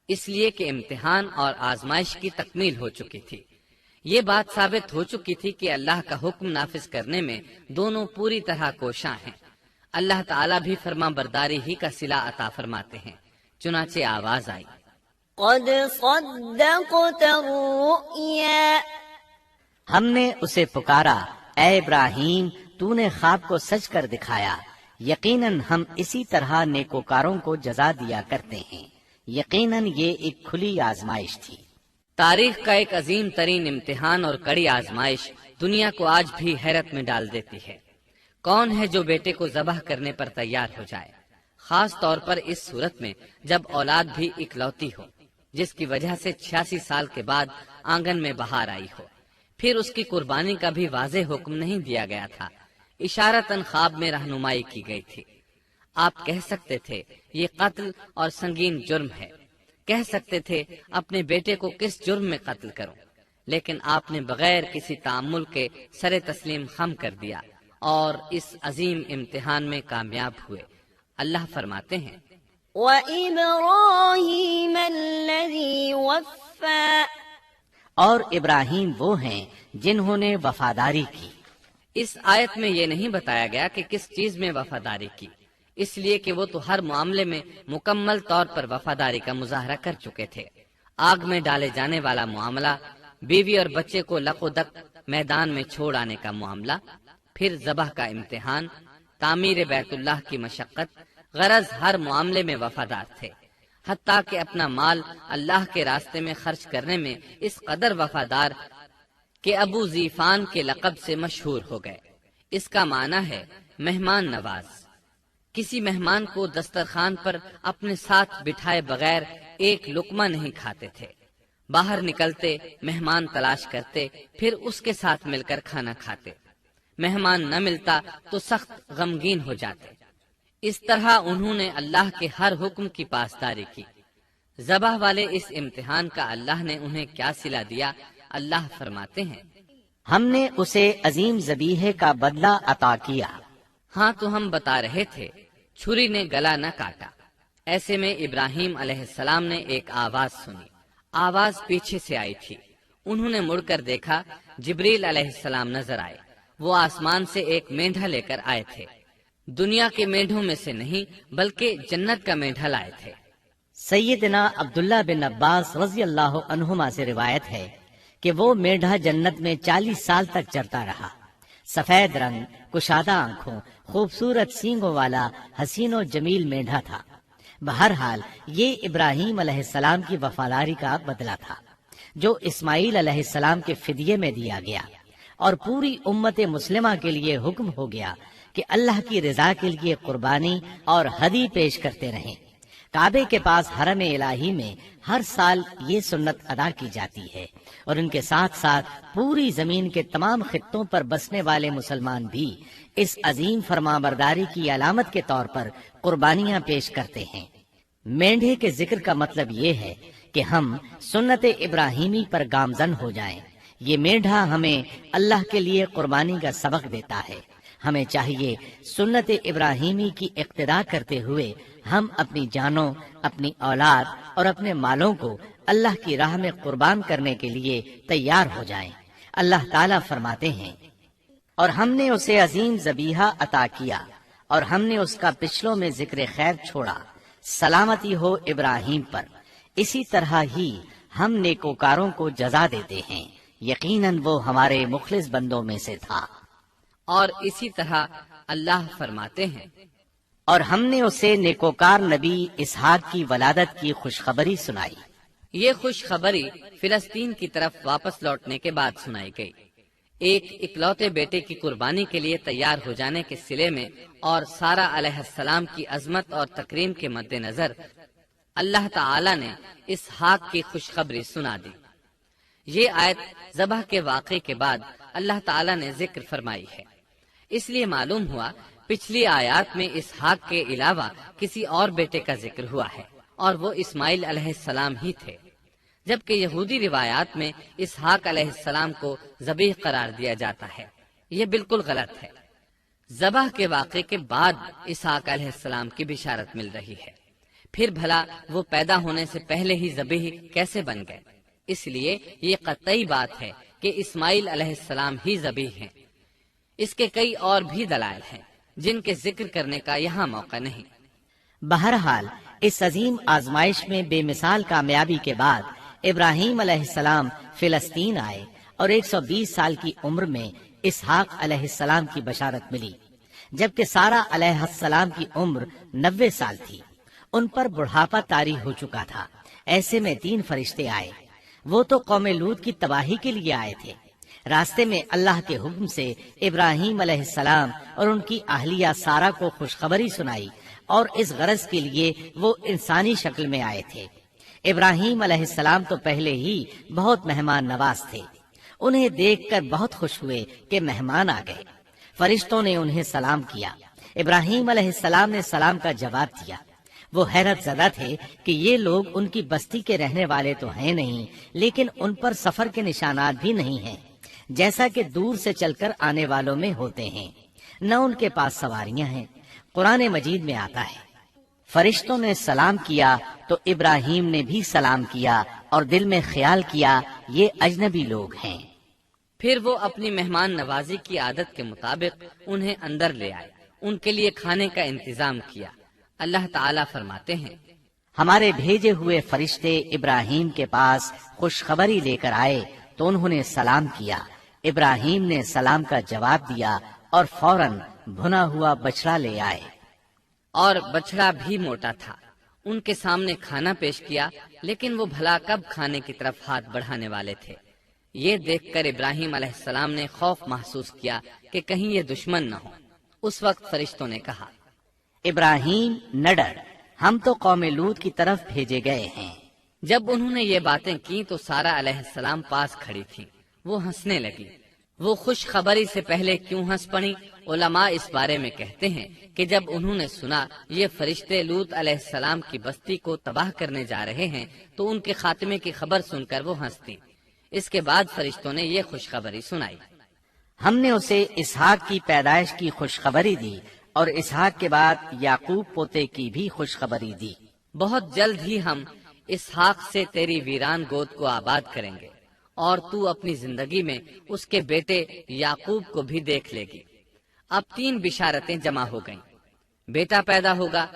اس لیے کہ امتحان اور آزمائش کی تکمیل ہو چکی تھی۔ یہ بات ثابت ہو چکی تھی کہ اللہ کا حکم نافذ کرنے میں دونوں پوری طرح کوشاں ہیں۔ اللہ تعالیٰ بھی فرما برداری ہی کا صلہ عطا فرماتے ہیں۔ چنانچہ آواز آئی، قد صدقت الرؤيا ہم نے اسے پکارا، اے ابراہیم تو نے خواب کو سچ کر دکھایا، یقیناً ہم اسی طرح نیکوکاروں کو جزا دیا کرتے ہیں۔ یقیناً یہ ایک کھلی آزمائش تھی۔ تاریخ کا ایک عظیم ترین امتحان اور کڑی آزمائش دنیا کو آج بھی حیرت میں ڈال دیتی ہے۔ کون ہے جو بیٹے کو ذبح کرنے پر تیار ہو جائے، خاص طور پر اس صورت میں جب اولاد بھی اکلوتی ہو، جس کی وجہ سے 86 سال کے بعد آنگن میں بہار آئی ہو۔ پھر اس کی قربانی کا بھی واضح حکم نہیں دیا گیا تھا، اشارتاً خواب میں رہنمائی کی گئی تھی۔ آپ کہہ سکتے تھے یہ قتل اور سنگین جرم ہے، کہہ سکتے تھے اپنے بیٹے کو کس جرم میں قتل کروں، لیکن آپ نے بغیر کسی تعامل کے سر تسلیم خم کر دیا اور اس عظیم امتحان میں کامیاب ہوئے۔ اللہ فرماتے ہیں، وإبراهيم الذي وفى اور ابراہیم وہ ہیں جنہوں نے وفاداری کی۔ اس آیت میں یہ نہیں بتایا گیا کہ کس چیز میں وفاداری کی، اس لیے کہ وہ تو ہر معاملے میں مکمل طور پر وفاداری کا مظاہرہ کر چکے تھے۔ آگ میں ڈالے جانے والا معاملہ، بیوی اور بچے کو لق و دق میدان میں چھوڑ آنے کا معاملہ، پھر ذبح کا امتحان، تعمیر بیت اللہ کی مشقت، غرض ہر معاملے میں وفادار تھے، حتیٰ کہ اپنا مال اللہ کے راستے میں خرچ کرنے میں اس قدر وفادار کہ ابو زیفان کے لقب سے مشہور ہو گئے۔ اس کا معنی ہے مہمان نواز۔ کسی مہمان کو دسترخوان پر اپنے ساتھ بٹھائے بغیر ایک لقمہ نہیں کھاتے تھے، باہر نکلتے مہمان تلاش کرتے، پھر اس کے ساتھ مل کر کھانا کھاتے، مہمان نہ ملتا تو سخت غمگین ہو جاتے۔ اس طرح انہوں نے اللہ کے ہر حکم کی پاسداری کی۔ ذبح والے اس امتحان کا اللہ نے انہیں کیا صلہ دیا؟ اللہ فرماتے ہیں، ہم نے اسے عظیم ذبیحے کا بدلہ عطا کیا۔ ہاں تو ہم بتا رہے تھے چھری نے گلا نہ کاٹا۔ ایسے میں ابراہیم علیہ السلام نے ایک آواز سنی، آواز پیچھے سے آئی تھی۔ انہوں نے مڑ کر دیکھا، جبریل علیہ السلام نظر آئے۔ وہ آسمان سے ایک مینڈھا لے کر آئے تھے، دنیا کے مینڈھوں میں سے نہیں بلکہ جنت کا مینڈھا لائے تھے۔ سیدنا عبداللہ بن عباس رضی اللہ عنہما سے روایت ہے کہ وہ میڈھا جنت میں 40 سال تک چرتا رہا۔ سفید رنگ، کشادہ آنکھوں، خوبصورت سینگوں والا حسین و جمیل میڈھا تھا۔ بہرحال یہ ابراہیم علیہ السلام کی وفاداری کا بدلہ تھا جو اسماعیل علیہ السلام کے فدیے میں دیا گیا، اور پوری امت مسلمہ کے لیے حکم ہو گیا کہ اللہ کی رضا کے لیے قربانی اور ہدی پیش کرتے رہیں۔ کعبے کے پاس حرم الہی میں ہر سال یہ سنت ادا کی جاتی ہے، اور ان کے ساتھ ساتھ پوری زمین کے تمام خطوں پر بسنے والے مسلمان بھی اس عظیم فرمانبرداری کی علامت کے طور پر قربانیاں پیش کرتے ہیں۔ مینڈھے کے ذکر کا مطلب یہ ہے کہ ہم سنت ابراہیمی پر گامزن ہو جائیں، یہ میڈھا ہمیں اللہ کے لیے قربانی کا سبق دیتا ہے۔ ہمیں چاہیے سنت ابراہیمی کی اقتدا کرتے ہوئے ہم اپنی جانوں، اپنی اولاد اور اپنے مالوں کو اللہ کی راہ میں قربان کرنے کے لیے تیار ہو جائیں۔ اللہ تعالیٰ فرماتے ہیں، اور ہم نے اسے عظیم ذبیحہ عطا کیا اور ہم نے اس کا پچھلوں میں ذکر خیر چھوڑا، سلامتی ہو ابراہیم پر۔ اسی طرح ہی ہم نیکوکاروں کو جزا دیتے ہیں، یقیناً وہ ہمارے مخلص بندوں میں سے تھا۔ اور اسی طرح اللہ فرماتے ہیں، اور ہم نے اسے نیکوکار نبی اسحاق کی ولادت کی خوشخبری سنائی۔ یہ خوشخبری فلسطین کی طرف واپس لوٹنے کے بعد سنائی گئی۔ ایک اکلوتے بیٹے کی قربانی کے لیے تیار ہو جانے کے صلے میں اور سارہ علیہ السلام کی عظمت اور تکریم کے مد نظر اللہ تعالی نے اسحاق کی خوشخبری سنا دی۔ یہ آیت ذبح کے واقعے کے بعد اللہ تعالی نے ذکر فرمائی ہے، اس لیے معلوم ہوا پچھلی آیات میں اسحاق کے علاوہ کسی اور بیٹے کا ذکر ہوا ہے، اور وہ اسماعیل علیہ السلام ہی تھے، جبکہ یہودی روایات میں اسحاق علیہ السلام کو ذبیح قرار دیا جاتا ہے۔ یہ بالکل غلط ہے۔ ذبح کے واقعے کے بعد اسحاق علیہ السلام کی بشارت مل رہی ہے، پھر بھلا وہ پیدا ہونے سے پہلے ہی ذبیح کیسے بن گئے؟ اس لیے یہ قطعی بات ہے کہ اسماعیل علیہ السلام ہی ذبیح ہیں۔ اس کے کئی اور بھی دلائل ہیں جن کے ذکر کرنے کا یہاں موقع نہیں۔ بہرحال اس عظیم آزمائش میں بے مثال کامیابی کے بعد ابراہیم علیہ السلام فلسطین آئے اور 120 سال کی عمر میں اسحاق علیہ السلام کی بشارت ملی، جبکہ سارہ علیہ السلام کی عمر 90 سال تھی۔ ان پر بڑھاپا طاری ہو چکا تھا۔ ایسے میں 3 فرشتے آئے۔ وہ تو قوم لوط کی تباہی کے لیے آئے تھے۔ راستے میں اللہ کے حکم سے ابراہیم علیہ السلام اور ان کی اہلیہ سارہ کو خوشخبری سنائی، اور اس غرض کے لیے وہ انسانی شکل میں آئے تھے۔ ابراہیم علیہ السلام تو پہلے ہی بہت مہمان نواز تھے۔ انہیں دیکھ کر بہت خوش ہوئے کہ مہمان آ گئے۔ فرشتوں نے انہیں سلام کیا۔ ابراہیم علیہ السلام نے سلام کا جواب دیا۔ وہ حیرت زدہ تھے کہ یہ لوگ ان کی بستی کے رہنے والے تو ہیں نہیں، لیکن ان پر سفر کے نشانات بھی نہیں ہیں، جیسا کہ دور سے چل کر آنے والوں میں ہوتے ہیں۔ نہ ان کے پاس سواریاں ہیں۔ قرآن مجید میں آتا ہے، فرشتوں نے سلام کیا تو ابراہیم نے بھی سلام کیا اور دل میں خیال کیا یہ اجنبی لوگ ہیں۔ پھر وہ اپنی مہمان نوازی کی عادت کے مطابق انہیں اندر لے آئے، ان کے لیے کھانے کا انتظام کیا۔ اللہ تعالیٰ فرماتے ہیں، ہمارے بھیجے ہوئے فرشتے ابراہیم کے پاس خوشخبری لے کر آئے تو انہوں نے سلام کیا۔ ابراہیم نے سلام کا جواب دیا اور فوراً بھنا ہوا بچڑا لے آئے، اور بچڑا بھی موٹا تھا۔ ان کے سامنے کھانا پیش کیا، لیکن وہ بھلا کب کھانے کی طرف ہاتھ بڑھانے والے تھے۔ یہ دیکھ کر ابراہیم علیہ السلام نے خوف محسوس کیا کہ کہیں یہ دشمن نہ ہو۔ اس وقت فرشتوں نے کہا، ابراہیم نہ ڈر، ہم تو قوم لوط کی طرف بھیجے گئے ہیں۔ جب انہوں نے یہ باتیں کی تو سارہ علیہ السلام پاس کھڑی تھی۔ وہ ہنسنے لگی۔ وہ خوش خبری سے پہلے کیوں ہنس پڑی؟ علماء اس بارے میں کہتے ہیں کہ جب انہوں نے سنا یہ فرشتے لوط علیہ السلام کی بستی کو تباہ کرنے جا رہے ہیں تو ان کے خاتمے کی خبر سن کر وہ ہنستی۔ اس کے بعد فرشتوں نے یہ خوشخبری سنائی، ہم نے اسے اسحاق کی پیدائش کی خوشخبری دی اور اسحاق کے بعد یعقوب پوتے کی بھی خوشخبری دی۔ بہت جلد ہی ہم اسحاق سے تیری ویران گود کو آباد کریں گے، اور تو اپنی زندگی میں اس کے بیٹے یعقوب کو بھی دیکھ لے گی۔ اب 3 بشارتیں جمع ہو گئیں۔ بیٹا پیدا ہوگا،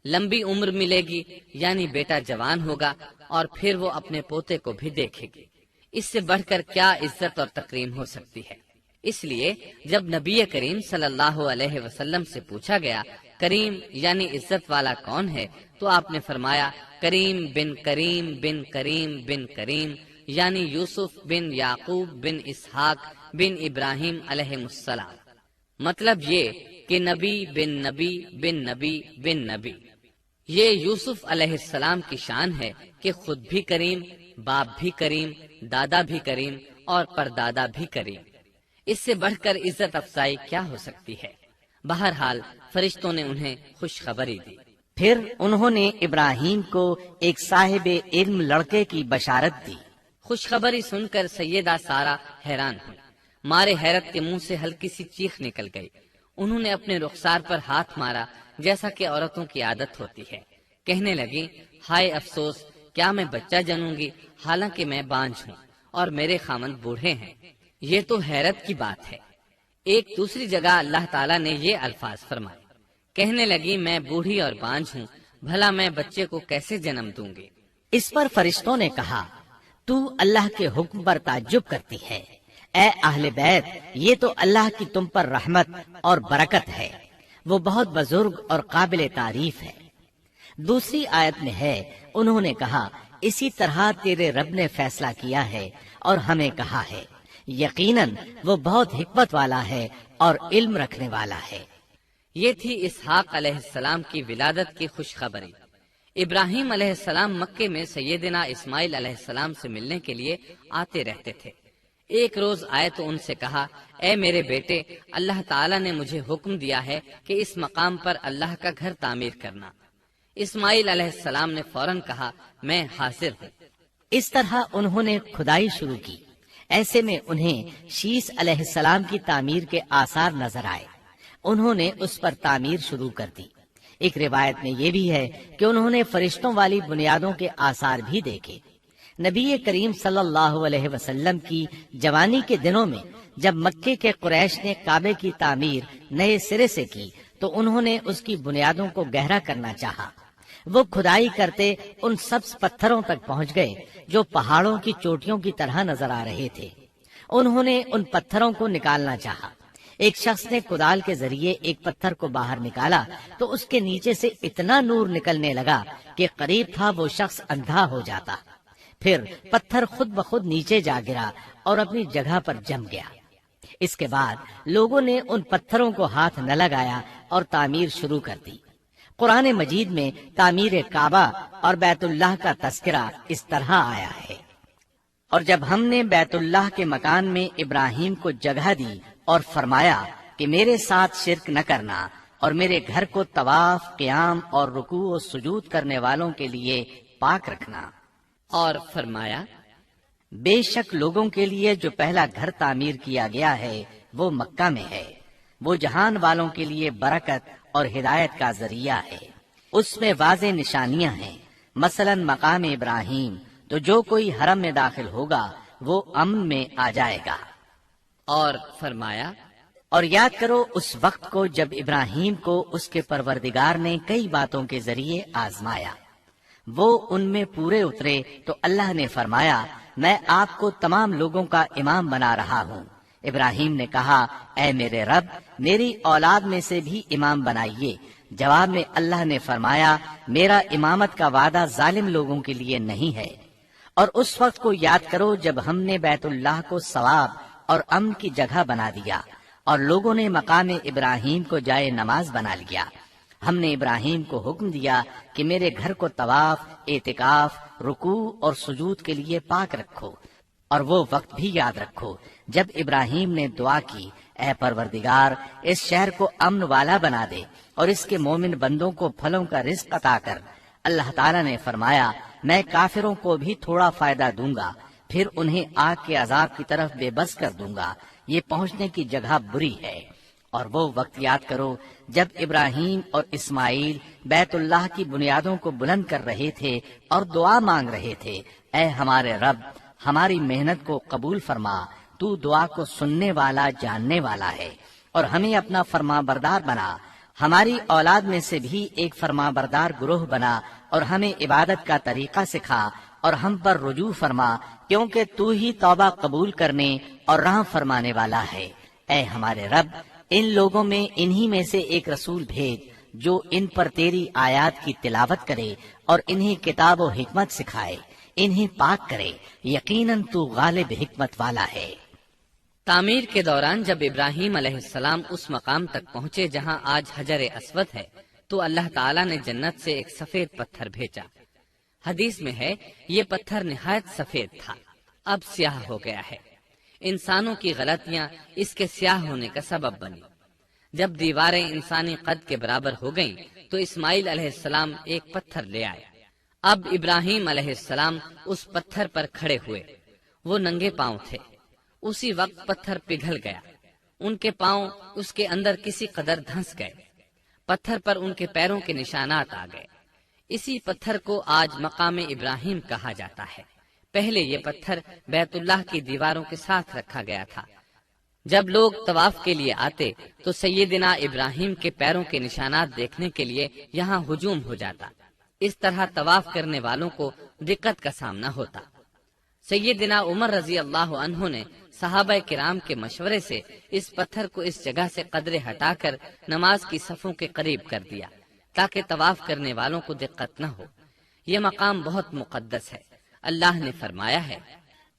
لمبی عمر ملے گی یعنی بیٹا جوان ہوگا، اور پھر وہ اپنے پوتے کو بھی دیکھے گی۔ اس سے بڑھ کر کیا عزت اور تکریم ہو سکتی ہے؟ اس لیے جب نبی کریم صلی اللہ علیہ وسلم سے پوچھا گیا کریم یعنی عزت والا کون ہے، تو آپ نے فرمایا کریم بن کریم بن کریم بن کریم، یعنی یوسف بن یعقوب بن اسحاق بن ابراہیم علیہ السلام۔ مطلب یہ کہ نبی بن نبی بن نبی بن نبی۔ یہ یوسف علیہ السلام کی شان ہے کہ خود بھی کریم، باپ بھی کریم، دادا بھی کریم اور پردادا بھی کریم۔ اس سے بڑھ کر عزت افزائی کیا ہو سکتی ہے؟ بہرحال فرشتوں نے انہیں خوشخبری دی۔ پھر انہوں نے ابراہیم کو ایک صاحب علم لڑکے کی بشارت دی۔ خوشخبری سن کر سیدہ سارہ حیران ہوئی، مارے حیرت کے منہ سے ہلکی سی چیخ نکل گئی۔ انہوں نے اپنے رخسار پر ہاتھ مارا جیسا کہ عورتوں کی عادت ہوتی ہے، کہنے لگی، ہائے افسوس، کیا میں بچہ جنوں گی حالانکہ میں بانجھ ہوں اور میرے خامند بوڑھے ہیں؟ یہ تو حیرت کی بات ہے۔ ایک دوسری جگہ اللہ تعالیٰ نے یہ الفاظ فرمائے، کہنے لگی، میں بوڑھی اور بانجھ ہوں، بھلا میں بچے کو کیسے جنم دوں گی؟ اس پر فرشتوں نے کہا، تو اللہ کے حکم پر تعجب کرتی ہے، اے اہل بیت، یہ تو اللہ کی تم پر رحمت اور برکت ہے، وہ بہت بزرگ اور قابل تعریف ہے۔ دوسری آیت میں ہے، انہوں نے کہا، اسی طرح تیرے رب نے فیصلہ کیا ہے اور ہمیں کہا ہے، یقیناً وہ بہت حکمت والا ہے اور علم رکھنے والا ہے۔ یہ تھی اسحاق علیہ السلام کی ولادت کی خوشخبری۔ ابراہیم علیہ السلام مکے میں سیدنا اسماعیل علیہ السلام سے ملنے کے لیے آتے رہتے تھے۔ ایک روز آئے تو ان سے کہا، اے میرے بیٹے، اللہ تعالیٰ نے مجھے حکم دیا ہے کہ اس مقام پر اللہ کا گھر تعمیر کرنا۔ اسماعیل علیہ السلام نے فوراً کہا، میں حاضر ہوں۔ اس طرح انہوں نے کھدائی شروع کی۔ ایسے میں انہیں شیش علیہ السلام کی تعمیر کے آثار نظر آئے۔ انہوں نے اس پر تعمیر شروع کر دی۔ ایک روایت میں یہ بھی ہے کہ انہوں نے فرشتوں والی بنیادوں کے آثار بھی دیکھے۔ نبی کریم صلی اللہ علیہ وسلم کی جوانی کے دنوں میں جب مکے کے قریش نے کعبے کی تعمیر نئے سرے سے کی تو انہوں نے اس کی بنیادوں کو گہرا کرنا چاہا۔ وہ کھدائی کرتے ان سبز پتھروں تک پہنچ گئے جو پہاڑوں کی چوٹیوں کی طرح نظر آ رہے تھے۔ انہوں نے ان پتھروں کو نکالنا چاہا۔ ایک شخص نے کدال کے ذریعے ایک پتھر کو باہر نکالا تو اس کے نیچے سے اتنا نور نکلنے لگا کہ قریب تھا وہ شخص اندھا ہو جاتا۔ پھر پتھر خود بخود نیچے جا گرا اور اپنی جگہ پر جم گیا۔ اس کے بعد لوگوں نے ان پتھروں کو ہاتھ نہ لگایا اور تعمیر شروع کر دی۔ قرآن مجید میں تعمیر کعبہ اور بیت اللہ کا تذکرہ اس طرح آیا ہے، اور جب ہم نے بیت اللہ کے مکان میں ابراہیم کو جگہ دی اور فرمایا کہ میرے ساتھ شرک نہ کرنا اور میرے گھر کو طواف، قیام اور رکوع و سجود کرنے والوں کے لیے پاک رکھنا، اور فرمایا، بے شک لوگوں کے لیے جو پہلا گھر تعمیر کیا گیا ہے وہ مکہ میں ہے، وہ جہان والوں کے لیے برکت اور ہدایت کا ذریعہ ہے، اس میں واضح نشانیاں ہیں، مثلا مقام ابراہیم، تو جو کوئی حرم میں داخل ہوگا وہ امن میں آ جائے گا۔ اور فرمایا، اور یاد کرو اس وقت کو جب ابراہیم کو اس کے پروردگار نے کئی باتوں کے ذریعے آزمایا، وہ ان میں پورے اترے تو اللہ نے فرمایا، میں آپ کو تمام لوگوں کا امام بنا رہا ہوں۔ ابراہیم نے کہا، اے میرے رب، میری اولاد میں سے بھی امام بنائیے۔ جواب میں اللہ نے فرمایا، میرا امامت کا وعدہ ظالم لوگوں کے لیے نہیں ہے۔ اور اس وقت کو یاد کرو جب ہم نے بیت اللہ کو ثواب اور امن کی جگہ بنا دیا اور لوگوں نے مقام ابراہیم کو جائے نماز بنا لیا۔ ہم نے ابراہیم کو حکم دیا کہ میرے گھر کو طواف، اعتکاف، رکوع اور سجود کے لیے پاک رکھو، اور وہ وقت بھی یاد رکھو جب ابراہیم نے دعا کی، اے پروردگار، اس شہر کو امن والا بنا دے اور اس کے مومن بندوں کو پھلوں کا رزق عطا کر۔ اللہ تعالیٰ نے فرمایا، میں کافروں کو بھی تھوڑا فائدہ دوں گا، پھر انہیں آگ کے عذاب کی طرف بے بس کر دوں گا، یہ پہنچنے کی جگہ بری ہے۔ اور وہ وقت یاد کرو جب ابراہیم اور اسماعیل بیت اللہ کی بنیادوں کو بلند کر رہے تھے اور دعا مانگ رہے تھے، اے ہمارے رب، ہماری محنت کو قبول فرما، تو دعا کو سننے والا، جاننے والا ہے، اور ہمیں اپنا فرما بردار بنا، ہماری اولاد میں سے بھی ایک فرما بردار گروہ بنا، اور ہمیں عبادت کا طریقہ سکھا اور ہم پر رجوع فرما، کیونکہ تو ہی توبہ قبول کرنے اور رحم فرمانے والا ہے۔ اے ہمارے رب، ان لوگوں میں انہی میں سے ایک رسول بھیج جو ان پر تیری آیات کی تلاوت کرے اور انہیں کتاب و حکمت سکھائے، انہیں پاک کرے، یقیناً تو غالب حکمت والا ہے۔ تعمیر کے دوران جب ابراہیم علیہ السلام اس مقام تک پہنچے جہاں آج حجر اسود ہے تو اللہ تعالیٰ نے جنت سے ایک سفید پتھر بھیجا۔ حدیث میں ہے یہ پتھر نہایت سفید تھا، اب سیاہ ہو گیا ہے۔ انسانوں کی غلطیاں اس کے سیاہ ہونے کا سبب بنی۔ جب دیواریں انسانی قد کے برابر ہو گئیں تو اسماعیل علیہ السلام ایک پتھر لے آئے۔ اب ابراہیم علیہ السلام اس پتھر پر کھڑے ہوئے۔ وہ ننگے پاؤں تھے۔ اسی وقت پتھر پگھل گیا، ان کے پاؤں اس کے اندر کسی قدر دھنس گئے، پتھر پر ان کے پیروں کے نشانات آ گئے۔ اسی پتھر کو آج مقام ابراہیم کہا جاتا ہے۔ پہلے یہ پتھر بیت اللہ کی دیواروں کے ساتھ رکھا گیا تھا۔ جب لوگ طواف کے لیے آتے تو سیدنا ابراہیم کے پیروں کے نشانات دیکھنے کے لیے یہاں ہجوم ہو جاتا۔ اس طرح طواف کرنے والوں کو دقت کا سامنا ہوتا۔ سیدنا عمر رضی اللہ عنہ نے صحابہ کرام کے مشورے سے اس پتھر کو اس جگہ سے قدرے ہٹا کر نماز کی صفوں کے قریب کر دیا تاکہ طواف کرنے والوں کو دقت نہ ہو۔ یہ مقام بہت مقدس ہے۔ اللہ نے فرمایا ہے،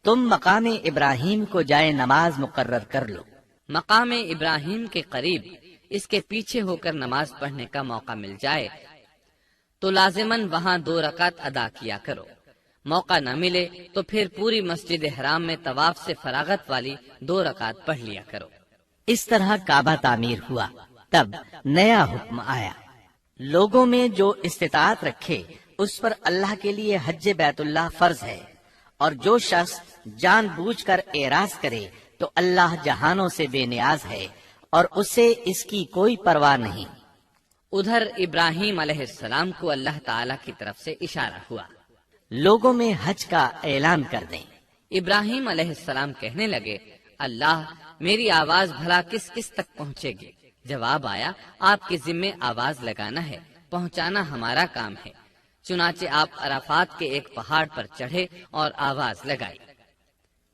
تم مقام ابراہیم کو جائے نماز مقرر کر لو۔ مقام ابراہیم کے قریب اس کے پیچھے ہو کر نماز پڑھنے کا موقع مل جائے تو لازماً وہاں 2 رکعت ادا کیا کرو۔ موقع نہ ملے تو پھر پوری مسجد حرام میں طواف سے فراغت والی 2 رکعت پڑھ لیا کرو۔ اس طرح کعبہ تعمیر ہوا۔ تب نیا حکم آیا، لوگوں میں جو استطاعت رکھے اس پر اللہ کے لیے حج بیت اللہ فرض ہے، اور جو شخص جان بوجھ کر اعراض کرے تو اللہ جہانوں سے بے نیاز ہے اور اسے اس کی کوئی پرواہ نہیں۔ ادھر ابراہیم علیہ السلام کو اللہ تعالی کی طرف سے اشارہ ہوا، لوگوں میں حج کا اعلان کر دیں۔ ابراہیم علیہ السلام کہنے لگے، اللہ میری آواز بھلا کس کس تک پہنچے گی؟ جواب آیا، آپ کے ذمے آواز لگانا ہے، پہنچانا ہمارا کام ہے۔ چنانچہ آپ عرفات کے ایک پہاڑ پر چڑھے اور آواز لگائی،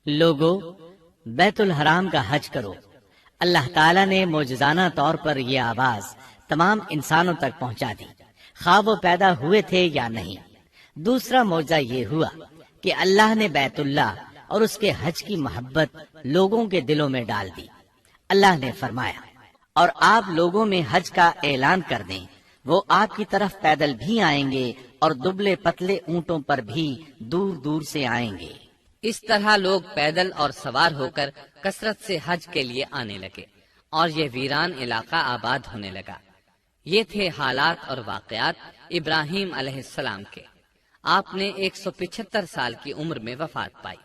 لوگو بیت الحرام کا حج کرو۔ اللہ تعالیٰ نے معجزانہ طور پر یہ آواز تمام انسانوں تک پہنچا دی، خواہ وہ پیدا ہوئے تھے یا نہیں۔ دوسرا معجزہ یہ ہوا کہ اللہ نے بیت اللہ اور اس کے حج کی محبت لوگوں کے دلوں میں ڈال دی۔ اللہ نے فرمایا، اور آپ لوگوں میں حج کا اعلان کر دیں، وہ آپ کی طرف پیدل بھی آئیں گے اور دبلے پتلے اونٹوں پر بھی دور دور سے آئیں گے۔ اس طرح لوگ پیدل اور سوار ہو کر کثرت سے حج کے لیے آنے لگے اور یہ ویران علاقہ آباد ہونے لگا۔ یہ تھے حالات اور واقعات ابراہیم علیہ السلام کے۔ آپ نے 175 سال کی عمر میں وفات پائی۔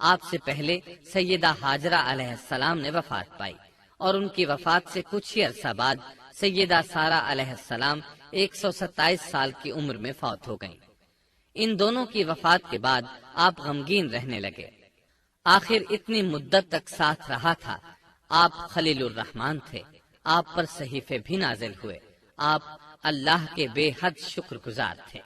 آپ سے پہلے سیدہ ہاجرہ علیہ السلام نے وفات پائی، اور ان کی وفات سے کچھ ہی عرصہ بعد سیدہ سارہ علیہ السلام 127 سال کی عمر میں فوت ہو گئیں۔ ان دونوں کی وفات کے بعد آپ غمگین رہنے لگے۔ آخر اتنی مدت تک ساتھ رہا تھا۔ آپ خلیل الرحمن تھے، آپ پر صحیفے بھی نازل ہوئے، آپ اللہ کے بے حد شکر گزار تھے۔